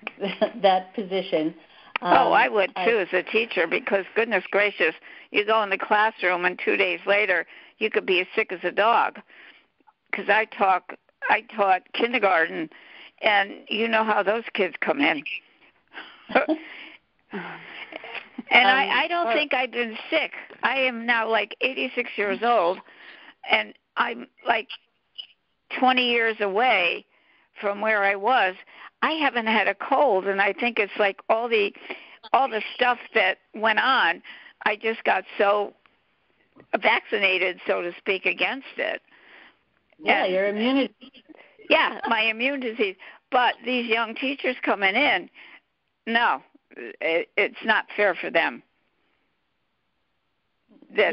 Speaker 5: that position.
Speaker 4: I would too as a teacher, because goodness gracious, you go in the classroom and 2 days later you could be as sick as a dog. Because I taught kindergarten, and you know how those kids come in. And I don't think I've been sick. I am now like 86 years old, and I'm like 20 years away from where I was. I haven't had a cold, and I think it's like all the stuff that went on. I just got so vaccinated, so to speak, against it.
Speaker 5: Yeah, your immunity.
Speaker 4: Yeah, my immune disease. But these young teachers coming in, no, it's not fair for them. The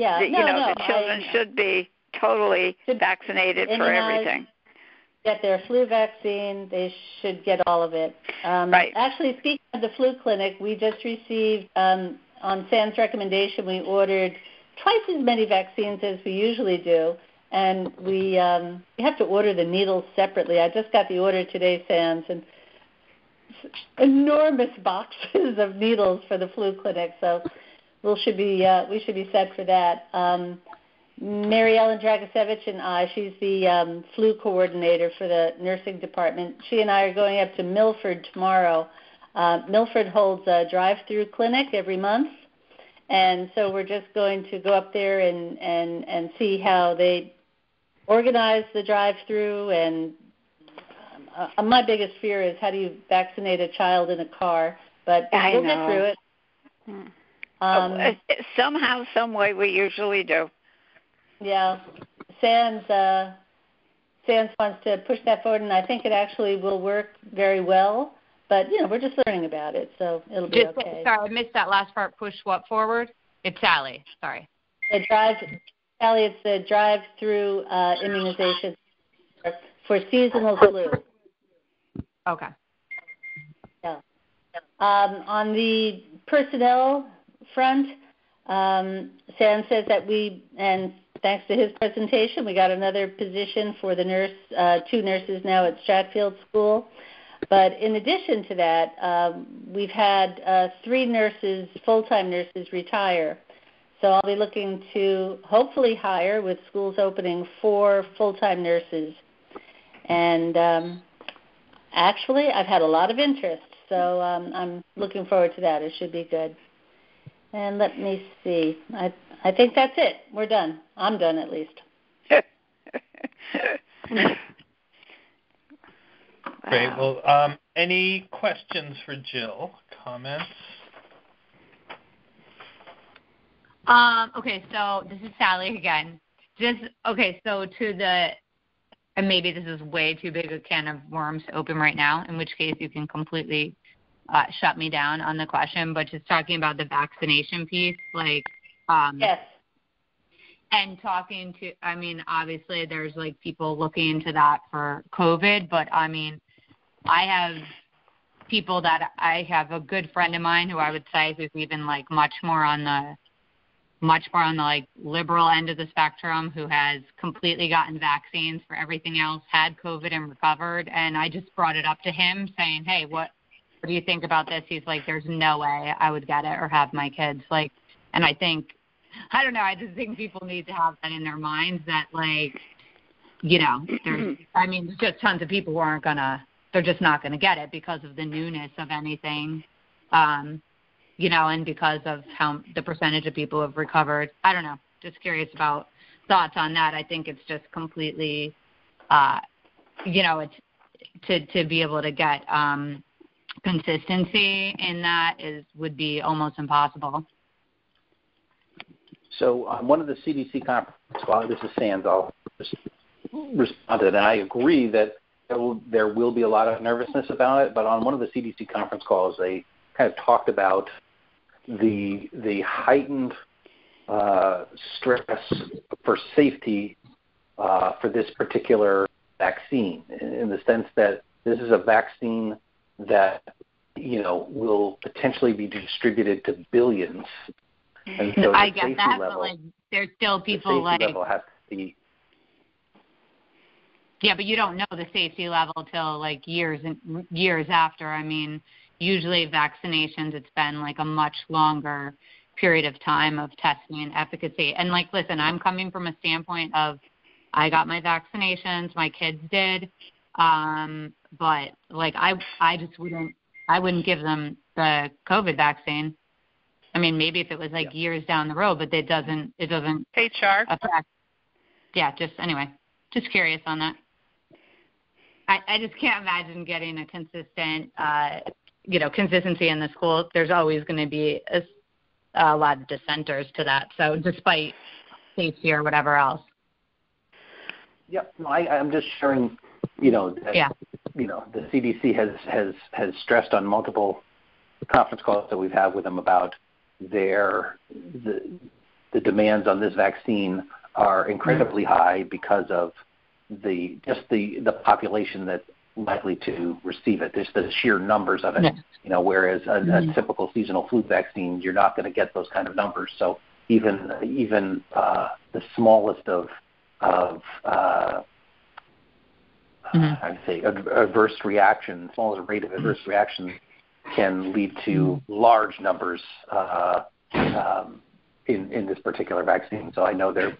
Speaker 4: children should be totally vaccinated for everything.
Speaker 5: Get their flu vaccine. They should get all of it. Actually, speaking of the flu clinic, we just received, on Sam's recommendation, we ordered twice as many vaccines as we usually do. And we have to order the needles separately. I just got the order today, Sands, and enormous boxes of needles for the flu clinic. So we should be set for that. Mary Ellen Dragasevich and I, she's the flu coordinator for the nursing department. She and I are going up to Milford tomorrow. Milford holds a drive-through clinic every month, and so we're just going to go up there and see how they organize the drive-through. And my biggest fear is, how do you vaccinate a child in a car? But we'll get through it.
Speaker 4: Somehow, some way, we usually do.
Speaker 5: Yeah, Sands wants to push that forward, and I think it actually will work very well. But we're just learning about it, so it'll be okay.
Speaker 6: Sorry, I missed that last part. Push what forward? It's Sally. Sorry.
Speaker 5: Sally, it's the drive-through immunization for seasonal flu.
Speaker 6: Okay.
Speaker 5: Yeah. On the personnel front, Sam says that and thanks to his presentation, we got another position for the 2 nurses now at Stratfield School. But in addition to that, we've had 3 nurses, full-time nurses, retire. So I'll be looking to hopefully hire, with schools opening, 4 full-time nurses. And actually, I've had a lot of interest, so I'm looking forward to that. It should be good. And let me see. I think that's it. We're done. I'm done, at least.
Speaker 1: Great. Well, any questions for Jill? Comments?
Speaker 6: Okay, so this is Sally again. So and maybe this is way too big a can of worms to open right now, in which case you can completely shut me down on the question, but just talking about the vaccination piece,
Speaker 5: yes.
Speaker 6: And talking to, obviously there's people looking into that for COVID, but I have people that I have a good friend of mine who I would say who's even much more on the liberal end of the spectrum, who has completely gotten vaccines for everything else, had COVID and recovered. And I just brought it up to him saying, hey, what do you think about this? He's like, there's no way I would get it or have my kids. And I just think people need to have that in their minds that there's just tons of people who they're just not going to get it because of the newness of anything. And because of how the percentage of people who have recovered. I don't know. Just curious about thoughts on that. I think it's just completely, it's to be able to get consistency in that would be almost impossible.
Speaker 2: So on one of the CDC conferences, this is Sands, I'll just respond to it, and I agree that there will be a lot of nervousness about it, but on one of the CDC conference calls, they kind of talked about the heightened stress for safety for this particular vaccine, in the sense that this is a vaccine that will potentially be distributed to billions. And so
Speaker 6: I get that, level, but there's still people
Speaker 2: the safety level has to be.
Speaker 6: Yeah, but you don't know the safety level till years after. Usually vaccinations, it's been a much longer period of time of testing and efficacy. And listen, I'm coming from a standpoint of I got my vaccinations, my kids did, but I just wouldn't give them the COVID vaccine. Maybe if it was years down the road, but it doesn't
Speaker 7: HR
Speaker 6: affect. Yeah, just curious on that. I just can't imagine getting a consistent, consistency in the school. There's always going to be a lot of dissenters to that. So despite safety or whatever else.
Speaker 2: Yep. No, I'm just sharing, that, the CDC has stressed on multiple conference calls that we've had with them about the demands on this vaccine are incredibly high because of the population that's likely to receive it. There's the sheer numbers of it, whereas a typical seasonal flu vaccine, you're not going to get those kind of numbers. So even the smallest of I'd say adverse reactions, smallest rate of adverse reactions can lead to large numbers in this particular vaccine. So I know they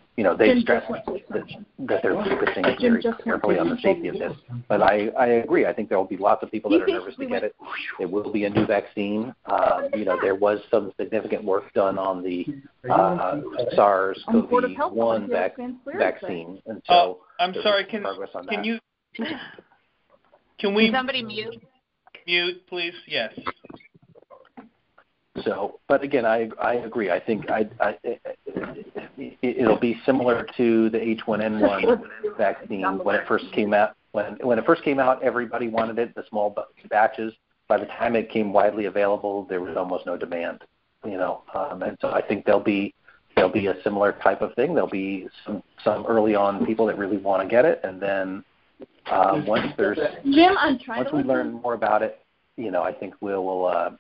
Speaker 2: stress that they're focusing very carefully on the safety of this. But I agree. I think there will be lots of people that are nervous to get it. It will be a new vaccine. There was some significant work done on the SARS-CoV-1 vaccine, and so
Speaker 1: I'm sorry. Can we
Speaker 6: somebody mute?
Speaker 1: Mute, please. Yes.
Speaker 2: So, but again, I agree. I think it'll be similar to the H1N1 vaccine when it first came out. When it first came out, everybody wanted it, the small batches. By the time it came widely available, there was almost no demand. And so I think there'll be a similar type of thing. There'll be some early on people that really want to get it, and then once we learn more about it, I think we'll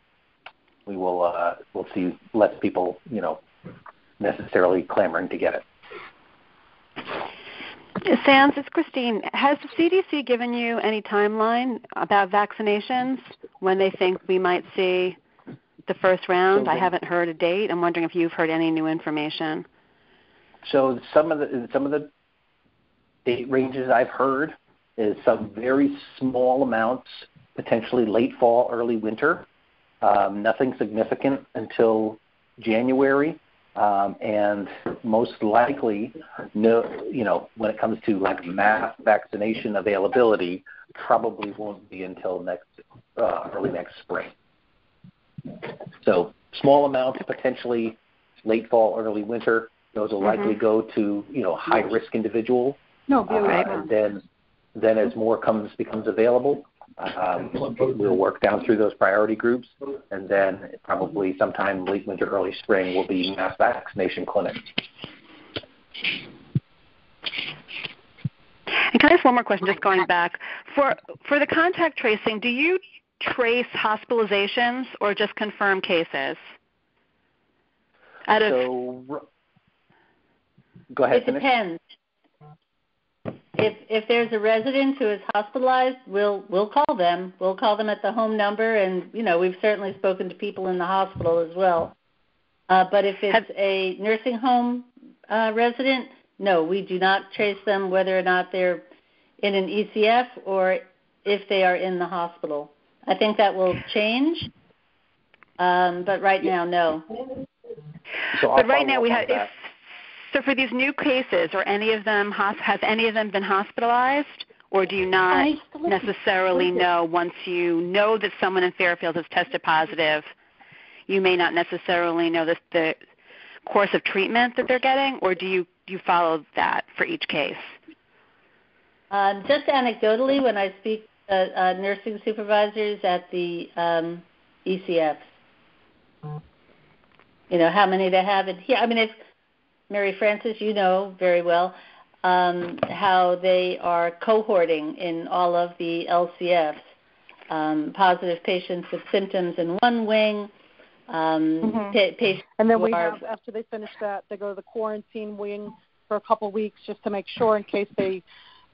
Speaker 2: see less people, necessarily clamoring to get it.
Speaker 7: Sands, it's Christine. Has the CDC given you any timeline about vaccinations, when they think we might see the first round? I haven't heard a date. I'm wondering if you've heard any new information.
Speaker 2: So some of the date ranges I've heard is some very small amounts, potentially late fall, early winter. Nothing significant until January, and most likely, when it comes to like mass vaccination availability, probably won't be until early next spring. So small amounts, potentially late fall, early winter. Those will likely go to high risk individuals. And then as more becomes available, we'll work down through those priority groups, and then probably sometime late winter, early spring will be mass vaccination clinics.
Speaker 7: And can I ask one more question, just going back? For the contact tracing, do you trace hospitalizations or just confirm cases?
Speaker 2: Go ahead.
Speaker 5: It depends. If there's a resident who is hospitalized, we'll call them. We'll call them at the home number, and we've certainly spoken to people in the hospital as well. But if it's a nursing home resident, no, we do not trace them, whether or not they're in an ECF or if they are in the hospital. I think that will change, but right now, no.
Speaker 7: But right now we have. So for these new cases, has any of them been hospitalized, or do you not necessarily know? Once you know that someone in Fairfield has tested positive, you may not necessarily know the course of treatment that they're getting, or do you follow that for each case?
Speaker 5: Just anecdotally, when I speak to nursing supervisors at the ECFs, how many they have in here. I mean, it's Mary Frances, you know very well how they are cohorting in all of the LCFs. Positive patients with symptoms in one wing. Patients
Speaker 3: and then after they finish that, they go to the quarantine wing for a couple of weeks just to make sure in case they,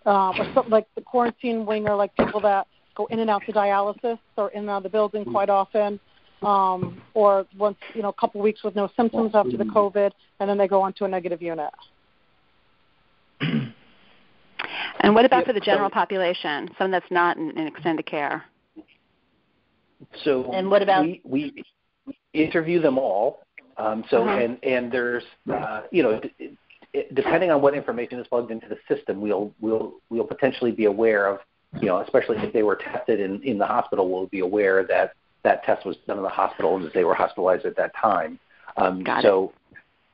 Speaker 3: or something like the quarantine wing are like people that go in and out to dialysis or in and out of the building quite often. Or once, a couple of weeks with no symptoms after the COVID, and then they go on to a negative unit.
Speaker 7: And what about for the general population, someone that's not in extended care?
Speaker 2: So
Speaker 5: and what about
Speaker 2: we interview them all. And there's depending on what information is plugged into the system, we'll potentially be aware of, especially if they were tested in the hospital, we'll be aware that test was done in the hospital and that they were hospitalized at that time.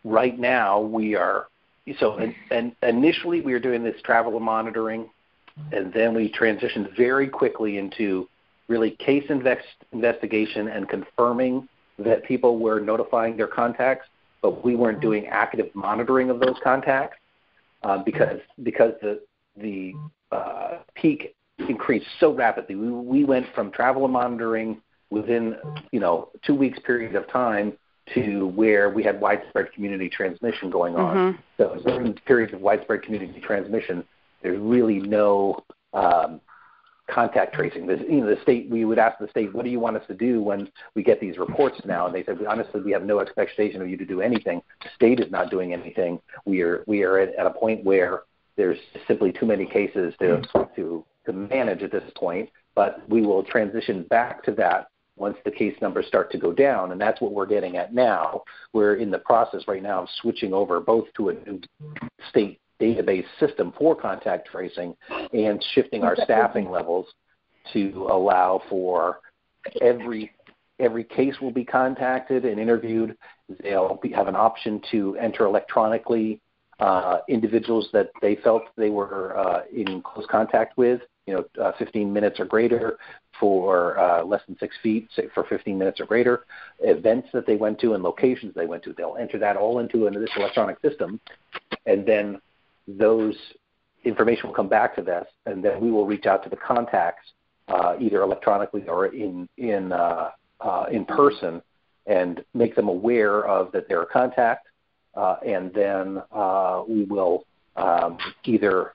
Speaker 2: Right now we are. And initially we were doing this traveler monitoring, and then we transitioned very quickly into really case investigation and confirming that people were notifying their contacts, but we weren't doing active monitoring of those contacts because the peak increased so rapidly. We went from traveler monitoring within 2 weeks period of time to where we had widespread community transmission going on. So during periods of widespread community transmission, there's really no contact tracing. The state, we would ask the state, what do you want us to do when we get these reports now? And they said, honestly, we have no expectation of you to do anything. The state is not doing anything. We are at a point where there's simply too many cases to manage at this point, but we will transition back to that once the case numbers start to go down, and that's what we're getting at now. We're in the process right now of switching over both to a new state database system for contact tracing and shifting our staffing levels to allow for every case will be contacted and interviewed. They'll have an option to enter electronically individuals that they felt they were in close contact with, 15 minutes or greater for less than 6 feet, for 15 minutes or greater, events that they went to and locations they went to. They'll enter that all into this electronic system, and then those information will come back to us, and then we will reach out to the contacts either electronically or in person and make them aware of that they're a contact, and then we will either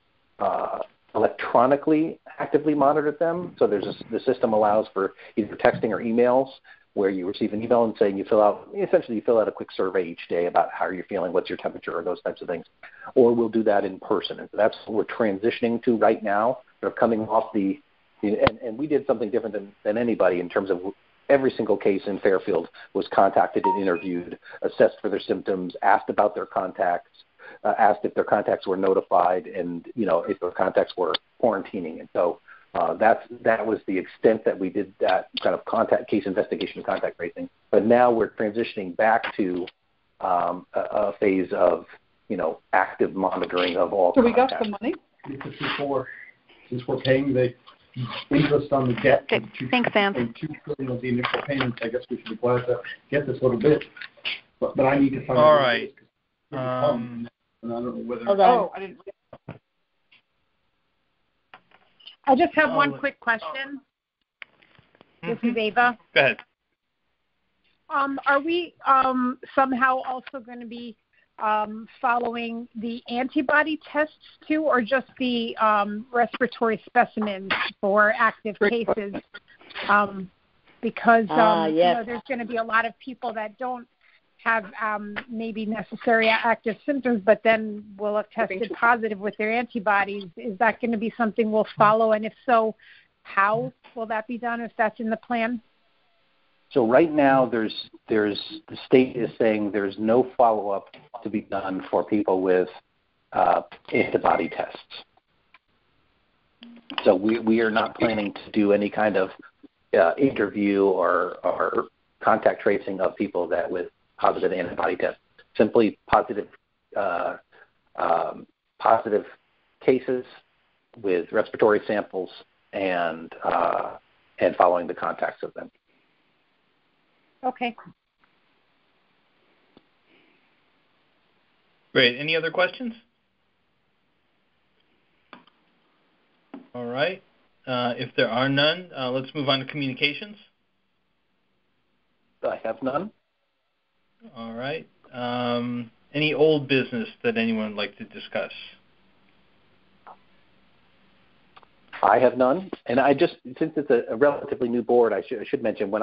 Speaker 2: electronically actively monitor them. So the system allows for either texting or emails, where you receive an email and saying you fill out a quick survey each day about how you're feeling, what's your temperature, or those types of things. Or we'll do that in person. And that's what we're transitioning to right now. They're coming off and we did something different than anybody in terms of every single case in Fairfield was contacted and interviewed, assessed for their symptoms, asked about their contacts, asked if their contacts were notified, and if their contacts were quarantining. And so that was the extent that we did that kind of case investigation and contact tracing. But now we're transitioning back to a phase of active monitoring of all.
Speaker 8: So we
Speaker 2: contacts.
Speaker 8: got some money because since we're paying the interest on the debt.
Speaker 7: Okay. Thanks, Sam.
Speaker 8: $2 trillion of the initial payments. I guess we should be glad to get this little bit. But I need to find.
Speaker 1: All right.
Speaker 8: And I don't know whether.
Speaker 5: Hold on.
Speaker 8: I didn't.
Speaker 3: I just have one quick question. This is Ava.
Speaker 1: Go ahead.
Speaker 3: Are we somehow also going to be following the antibody tests too, or just the respiratory specimens for active cases? Because
Speaker 5: yes.
Speaker 3: there's going to be a lot of people that don't have maybe necessary active symptoms, but then will have tested positive with their antibodies. Is that going to be something we'll follow? And if so, how will that be done if that's in the plan?
Speaker 2: So right now, the state is saying there's no follow-up to be done for people with antibody tests. So we are not planning to do any kind of interview or contact tracing of people that with positive antibody tests. Simply positive cases with respiratory samples and following the contacts of them.
Speaker 3: Okay.
Speaker 1: Great. Any other questions? All right. If there are none, let's move on to communications.
Speaker 2: I have none.
Speaker 1: All right. Any old business that anyone would like to discuss?
Speaker 2: I have none. And since it's a relatively new board, I should mention when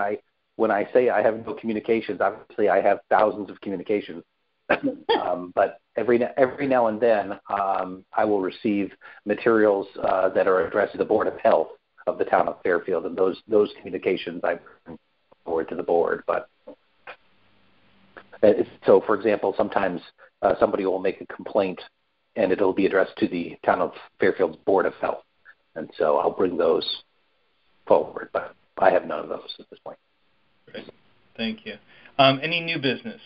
Speaker 2: I say I have no communications, obviously I have thousands of communications. But every now and then I will receive materials that are addressed to the Board of Health of the town of Fairfield, and those communications I bring forward to the board. But so, for example, sometimes somebody will make a complaint, and it'll be addressed to the town of Fairfield's Board of Health, and so I'll bring those forward. But I have none of those at this point.
Speaker 1: Great. Thank you. Any new business?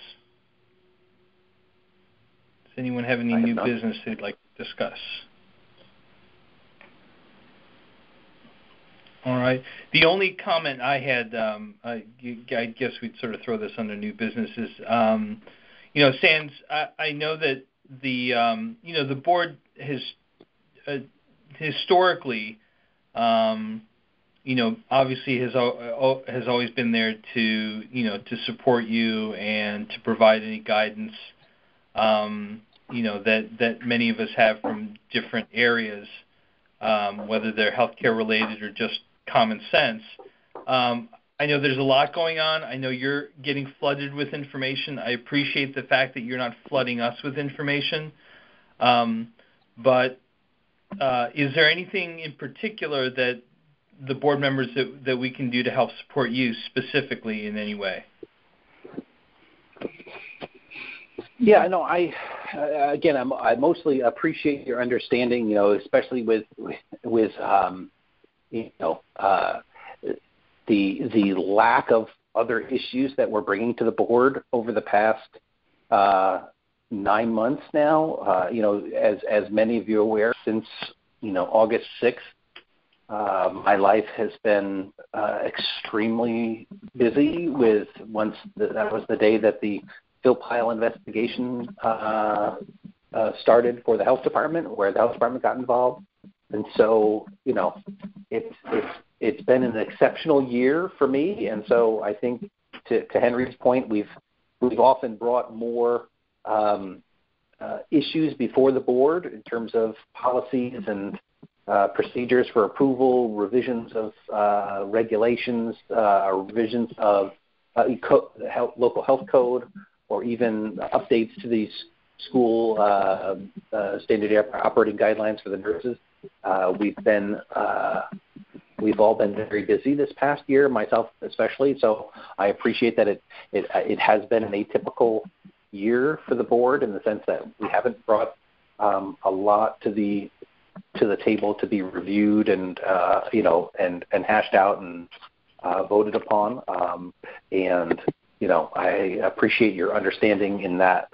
Speaker 1: Does anyone have any new business they'd like to discuss? All right. The only comment I had, I guess we'd sort of throw this under new business, is, Sans, I know that the board has historically, obviously has always been there to support you and to provide any guidance, that many of us have from different areas. whether they're healthcare related or just common sense. I know there's a lot going on. I know you're getting flooded with information. I appreciate the fact that you're not flooding us with information. But is there anything in particular that the board members that we can do to help support you specifically in any way?
Speaker 2: Yeah, no, I mostly appreciate your understanding, especially with the lack of other issues that we're bringing to the board over the past 9 months now. As many of you are aware, since August 6th, my life has been extremely busy. That was the day that the Phil Pyle investigation started for the health department, where the health department got involved, and so it's been an exceptional year for me. And so I think to Henry's point, we've often brought more issues before the board in terms of policies and procedures for approval, revisions of regulations, revisions of local health code, or even updates to these school standard operating guidelines for the nurses. We've all been very busy this past year, myself especially. So I appreciate that it has been an atypical year for the board in the sense that we haven't brought a lot to the table to be reviewed and hashed out and voted upon. I appreciate your understanding in that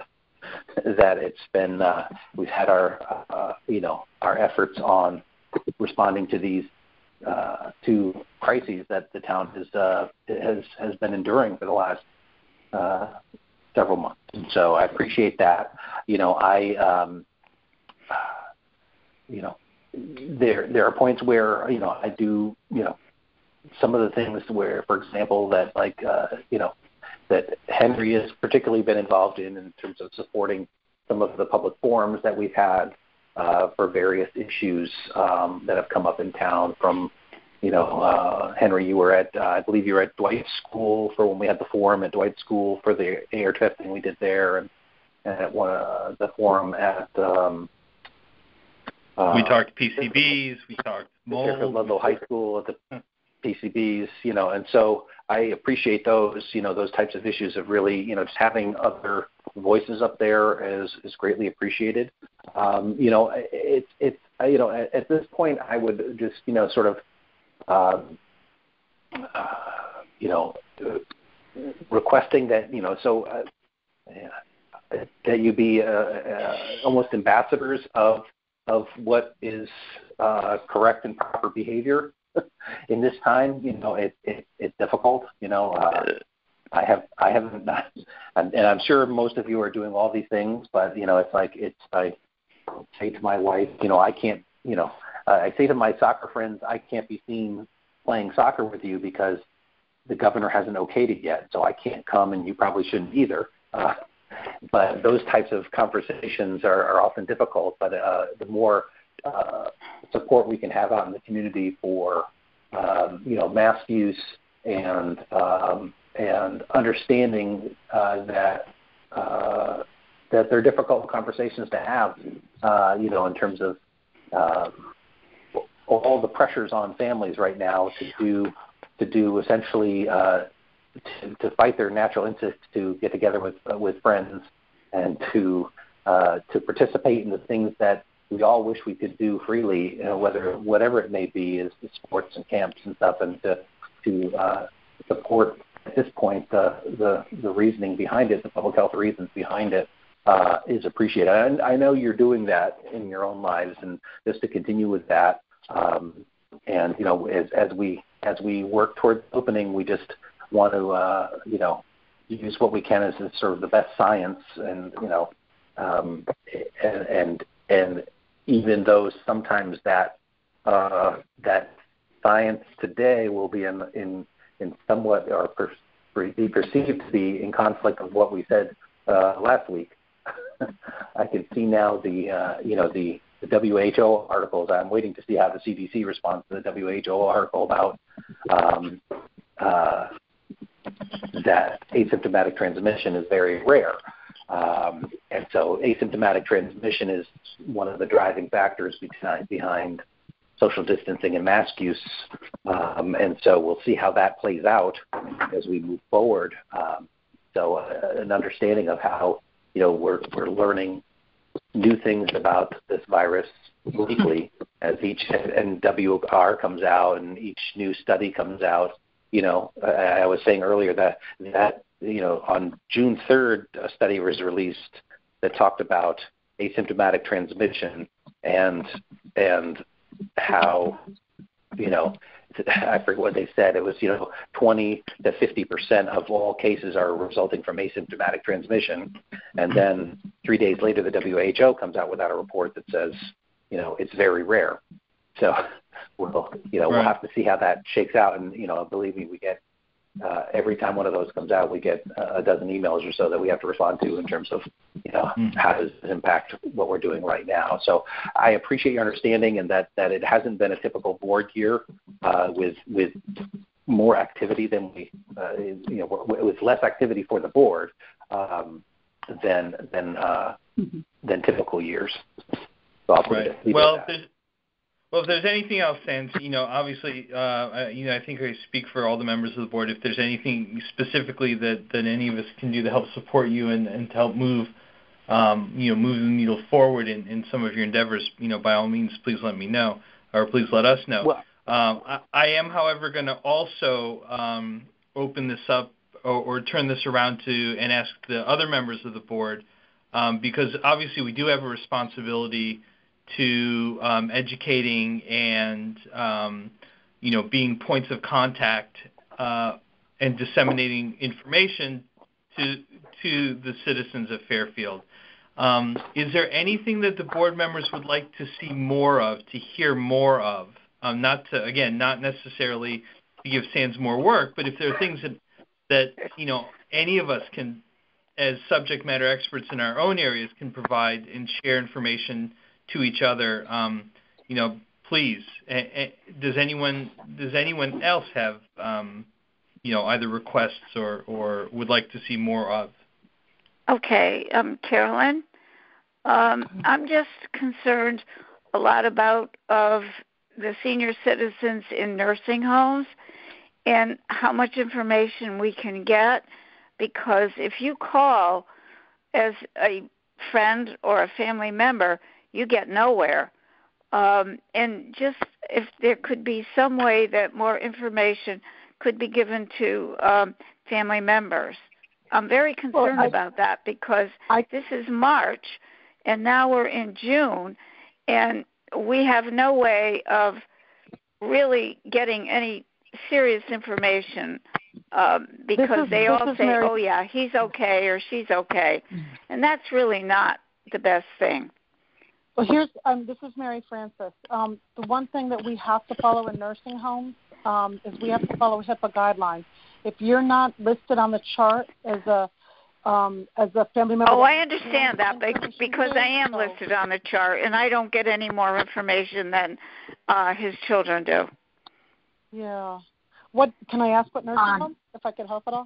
Speaker 2: it's been we've had our efforts on responding to these two crises that the town has been enduring for the last several months. And so I appreciate that. There are points where I do some of the things where, for example, that that Henry has particularly been involved in terms of supporting some of the public forums that we've had for various issues that have come up in town. From Henry, you were I believe you were at Dwight's school for when we had the forum at Dwight's school for the air testing we did there, and at the forum at
Speaker 1: we talked PCBs, we talked mold.
Speaker 2: Ludlow High School at the PCBs, and so I appreciate those types of issues of really, just having other voices up there is greatly appreciated. It's at this point I would just, sort of, requesting that, that you be almost ambassadors of what is correct and proper behavior in this time. It's difficult. I haven't, and I'm sure most of you are doing all these things, but I say to my wife, I can't, I say to my soccer friends, I can't be seen playing soccer with you because the governor hasn't okayed it yet, so I can't come, and you probably shouldn't either. But those types of conversations are often difficult. But the more support we can have out in the community for mask use and understanding that they're difficult conversations to have, in terms of all the pressures on families right now to do essentially to fight their natural instinct to get together with friends and to participate in the things that we all wish we could do freely, whatever it may be, is sports and camps and stuff, and to support at this point the reasoning behind it, the public health reasons behind it, is appreciated. And I know you're doing that in your own lives, and just to continue with that, and as we work towards opening, we just want to use what we can as sort of the best science, and and even though sometimes that science today will be in somewhat, or be perceived to be in conflict with what we said last week, I can see now the the WHO articles. I'm waiting to see how the CDC responds to the WHO article about that asymptomatic transmission is very rare. And so asymptomatic transmission is one of the driving factors behind social distancing and mask use. And so we'll see how that plays out as we move forward. So an understanding of how, we're learning new things about this virus weekly as each NWR comes out and each new study comes out. I was saying earlier that on June 3rd, a study was released that talked about asymptomatic transmission and how, I forget what they said. It was, 20 to 50% of all cases are resulting from asymptomatic transmission. And then 3 days later, the WHO comes out with a report that says, it's very rare. So we'll have to see how that shakes out. And, believe me, we get every time one of those comes out, we get a dozen emails or so that we have to respond to in terms of, how does it impact what we're doing right now. So I appreciate your understanding and that it hasn't been a typical board year with more activity than with less activity for the board than typical years. So I'll leave it at that.
Speaker 1: Well, if there's anything else, Sans, obviously, I think I speak for all the members of the board. If there's anything specifically that any of us can do to help support you and to help move, move the needle forward in some of your endeavors, by all means, please let me know, or please let us know.
Speaker 2: Well,
Speaker 1: I am, however, going to also open this up or turn this around to and ask the other members of the board, because obviously we do have a responsibility to educating and being points of contact and disseminating information to the citizens of Fairfield. Is there anything that the board members would like to see more of, to hear more of? Not necessarily to give Sans more work, but if there are things that any of us can, as subject matter experts in our own areas, can provide and share information to each other, please. Does anyone else have, either requests or would like to see more of?
Speaker 4: Okay, Carolyn. I'm just concerned a lot about the senior citizens in nursing homes and how much information we can get, because if you call as a friend or a family member, you get nowhere. And just if there could be some way that more information could be given to family members. I'm very concerned about that because this is March, and now we're in June, and we have no way of really getting any serious information because they all say, oh, yeah, he's okay or she's okay. And that's really not the best thing.
Speaker 3: Well, this is Mary Frances. The one thing that we have to follow in nursing homes is we have to follow HIPAA guidelines. If you're not listed on the chart as a family member.
Speaker 4: Oh, I understand that because I am listed on the chart, and I don't get any more information than his children do.
Speaker 3: Yeah. What can I ask? What nursing home? If I could help at all.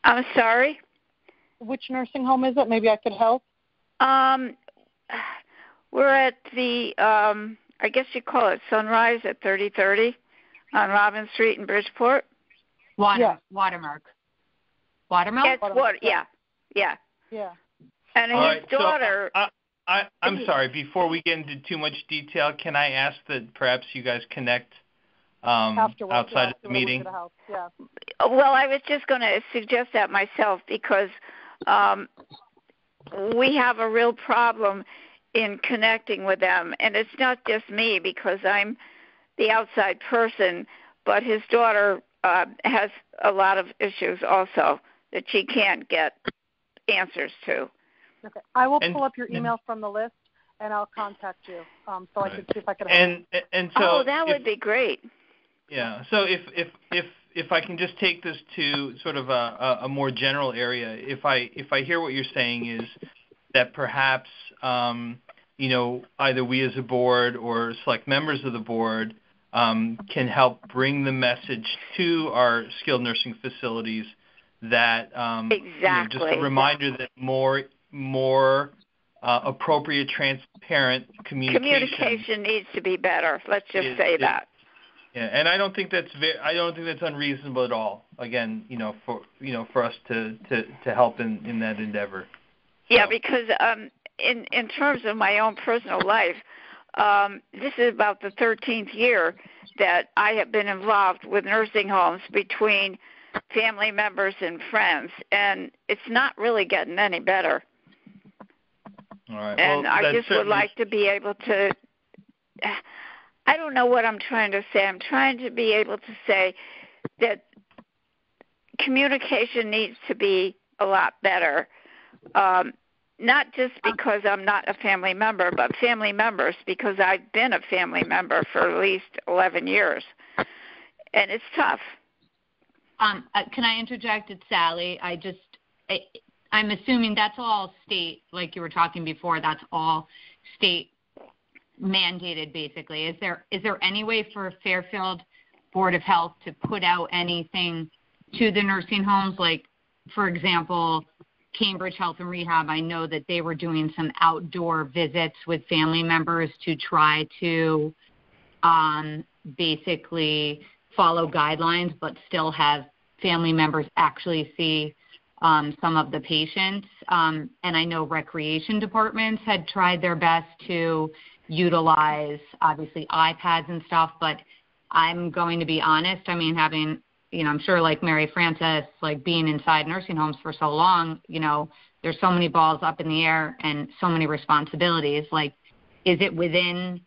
Speaker 4: I'm sorry.
Speaker 3: Which nursing home is it? Maybe I could help.
Speaker 4: We're at the, I guess you call it Sunrise at 3030 on Robin Street in Bridgeport.
Speaker 6: Watermark. Watermark?
Speaker 4: Yeah. And his daughter.
Speaker 1: So, I'm sorry. Before we get into too much detail, can I ask that perhaps you guys connect outside of the meeting?
Speaker 3: Yeah.
Speaker 4: Well, I was just going to suggest that myself because we have a real problem in connecting with them. And it's not just me because I'm the outside person, but his daughter has a lot of issues also that she can't get answers to.
Speaker 3: Okay. I will pull up your email from the list, and I'll contact you so I can see if I can help.
Speaker 1: And so
Speaker 4: that would be great.
Speaker 1: Yeah. So if I can just take this to sort of a more general area, if I hear what you're saying is that perhaps either we as a board or select members of the board can help bring the message to our skilled nursing facilities that just a reminder that more appropriate, transparent communication
Speaker 4: needs to be better. Let's just say that.
Speaker 1: Yeah, and I don't think that's unreasonable at all. Again, for us to help in that endeavor. So.
Speaker 4: Yeah, because in terms of my own personal life, this is about the 13th year that I have been involved with nursing homes between family members and friends, and it's not really getting any better.
Speaker 1: All right.
Speaker 4: And
Speaker 1: well,
Speaker 4: I just would like to be able to, I don't know what I'm trying to say. I'm trying to be able to say that communication needs to be a lot better. Not just because I'm not a family member, but family members, because I've been a family member for at least 11 years. And it's tough.
Speaker 6: Can I interject? It's Sally. I'm assuming that's all state, like you were talking before, that's all state mandated, basically. Is there any way for Fairfield Board of Health to put out anything to the nursing homes? Like, for example, Cambridge Health and Rehab, I know that they were doing some outdoor visits with family members to try to basically follow guidelines but still have family members actually see some of the patients. And I know recreation departments had tried their best to utilize, obviously, iPads and stuff, but I'm going to be honest. I mean, having I'm sure like Mary Frances, like being inside nursing homes for so long, there's so many balls up in the air and so many responsibilities. Like, is it within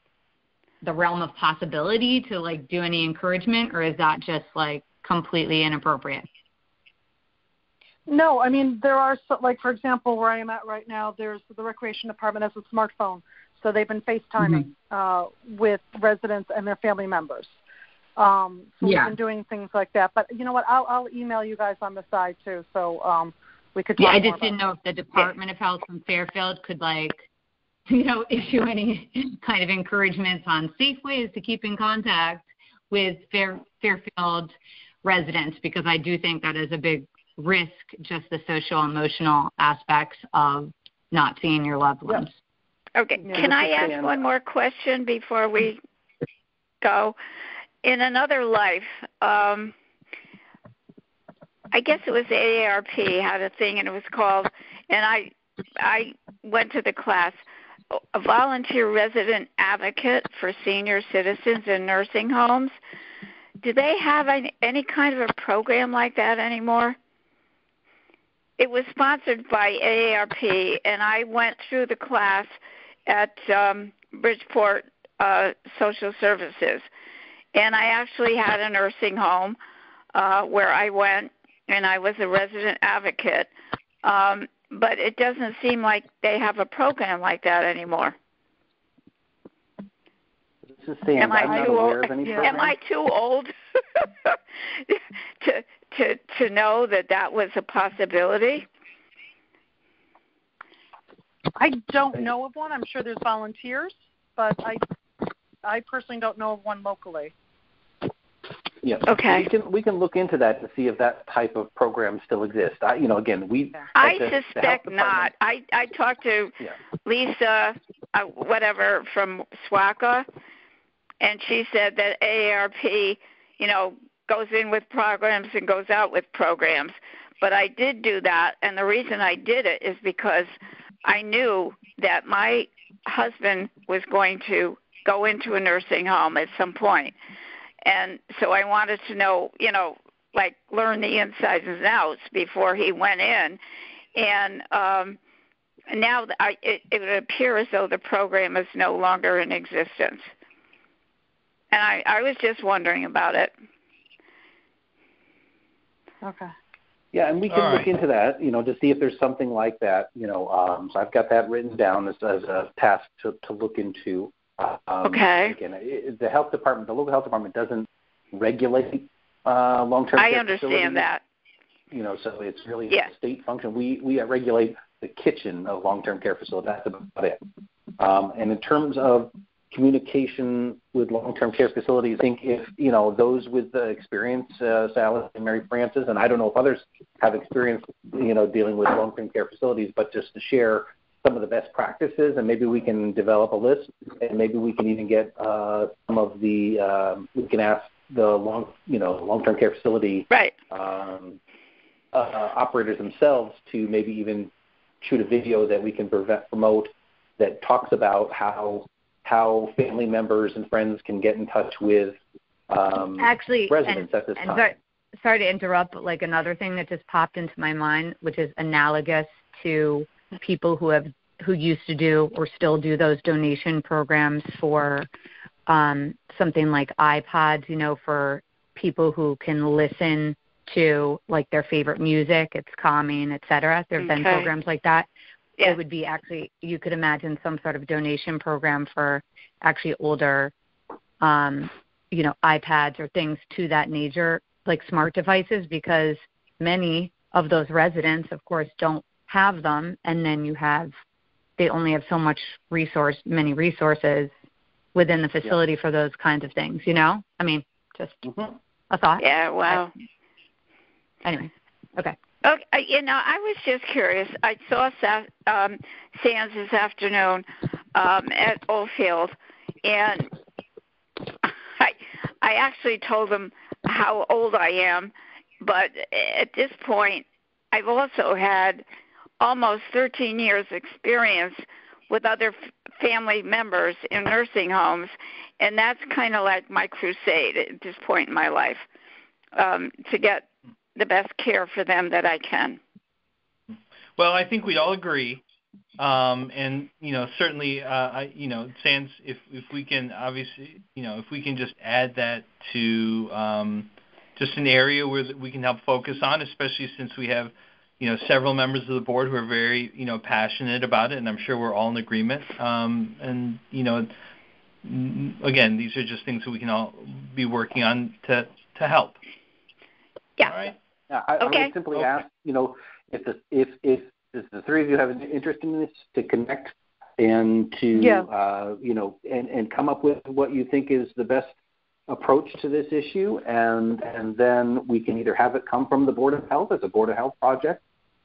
Speaker 6: the realm of possibility to like do any encouragement, or is that just like completely inappropriate?
Speaker 3: No, I mean, there are, like, for example, where I am at right now, there's the recreation department has a smartphone. So they've been FaceTiming with residents and their family members. So we've been doing things like that. But you know what? I'll email you guys on the side, too, so we could talk
Speaker 6: I
Speaker 3: more
Speaker 6: just didn't know if the Department of Health from Fairfield could, issue any kind of encouragements on safe ways to keep in contact with Fairfield residents, because I do think that is a big risk, just the social, emotional aspects of not seeing your loved ones.
Speaker 4: Okay. Can I ask one more question before we go? In another life, I guess it was the AARP had a thing, and it was called, and I went to the class, a volunteer resident advocate for senior citizens in nursing homes. Do they have any kind of a program like that anymore? It was sponsored by AARP, and I went through the class at Bridgeport Social Services. And I actually had a nursing home where I went, and I was a resident advocate. But it doesn't seem like they have a program like that anymore.
Speaker 2: This is Sam. I'm not aware of any program.
Speaker 4: Am I too old to know that was a possibility?
Speaker 3: I don't know of one. I'm sure there's volunteers, but I personally don't know of one locally.
Speaker 2: Yeah.
Speaker 4: Okay.
Speaker 2: We can look into that to see if that type of program still exists. I
Speaker 4: suspect not. I talked to Lisa, whatever, from SWACA, and she said that AARP, goes in with programs and goes out with programs. But I did do that, and the reason I did it is because I knew that my husband was going to go into a nursing home at some point. And so I wanted to know, learn the insides and outs before he went in. And now it would appear as though the program is no longer in existence. And I was just wondering about it.
Speaker 3: Okay.
Speaker 2: Yeah, and we can look into that, to see if there's something like that. So I've got that written down as a task to look into.
Speaker 4: Okay.
Speaker 2: Again, the local health department doesn't regulate long-term care
Speaker 4: I understand
Speaker 2: facilities.
Speaker 4: that.
Speaker 2: So it's really a state function. We regulate the kitchen of long-term care facilities. That's about it. And in terms of communication with long-term care facilities, I think if, those with the experience, Sally and Mary Frances, and I don't know if others have experience, dealing with long-term care facilities, but just to share some of the best practices, and maybe we can develop a list, and maybe we can even get some of the, we can ask the long-term care facility operators themselves to maybe even shoot a video that we can promote that talks about how family members and friends can get in touch with residents at this time.
Speaker 6: Sorry to interrupt, but another thing that just popped into my mind, which is analogous to people who used to do or still do those donation programs for something like iPods, for people who can listen to their favorite music. It's calming, etc. There have been programs like that. Yeah. It would be you could imagine some sort of donation program for older, iPads or things to that nature, like smart devices, because many of those residents, of course, don't have them, and then they only have so many resources within the facility for those kinds of things, I mean, just a thought.
Speaker 4: Yeah, wow.
Speaker 6: Anyway, okay.
Speaker 4: Okay, I was just curious. I saw Sands this afternoon at Oldfield, and I actually told him how old I am, but at this point, I've also had almost 13 years experience with other family members in nursing homes, and that's kind of like my crusade at this point in my life, to get the best care for them that I can.
Speaker 1: Well, I think we all agree, and certainly, Sands, if we can obviously, if we can just add that to just an area where we can help focus on, especially since we have several members of the board who are very passionate about it, and I'm sure we're all in agreement. And again, these are just things that we can all be working on to help.
Speaker 4: Yeah.
Speaker 1: All right.
Speaker 2: I would simply ask, if the three of you have an interest in this, to connect and to, and come up with what you think is the best approach to this issue, and then we can either have it come from the Board of Health as a Board of Health project,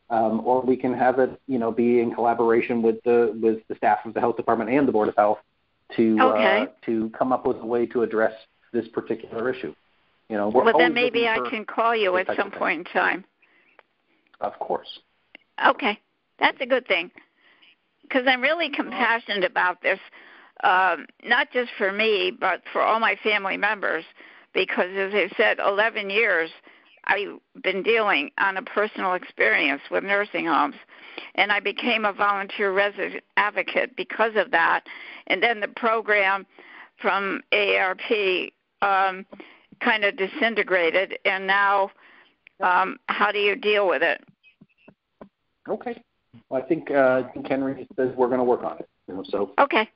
Speaker 2: or we can have it, be in collaboration with the staff of the Health Department and the Board of Health to come up with a way to address this particular issue.
Speaker 4: Well, then maybe I can call you at some point in time.
Speaker 2: Of course.
Speaker 4: Okay. That's a good thing, because I'm really compassionate about this, not just for me, but for all my family members, because, as I said, 11 years I've been dealing on a personal experience with nursing homes, and I became a volunteer resident advocate because of that. And then the program from AARP kind of disintegrated, and now how do you deal with it?
Speaker 2: Okay. Well, I think Henry says we're going to work on it. So.
Speaker 4: Okay.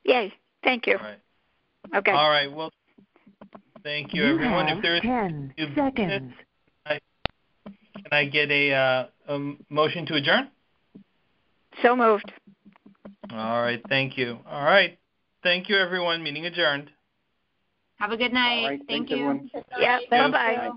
Speaker 4: Yay. Thank you.
Speaker 1: All right.
Speaker 4: Okay.
Speaker 1: All right. Well, thank you, everyone.
Speaker 9: If there's 10 seconds.
Speaker 1: Can I get a motion to adjourn?
Speaker 4: So moved.
Speaker 1: All right. Thank you. All right. Thank you, everyone. Meeting adjourned.
Speaker 6: Have a good night.
Speaker 2: All right.
Speaker 6: Thank
Speaker 2: Thanks,
Speaker 6: you.
Speaker 2: everyone.
Speaker 4: Yeah. Bye-bye.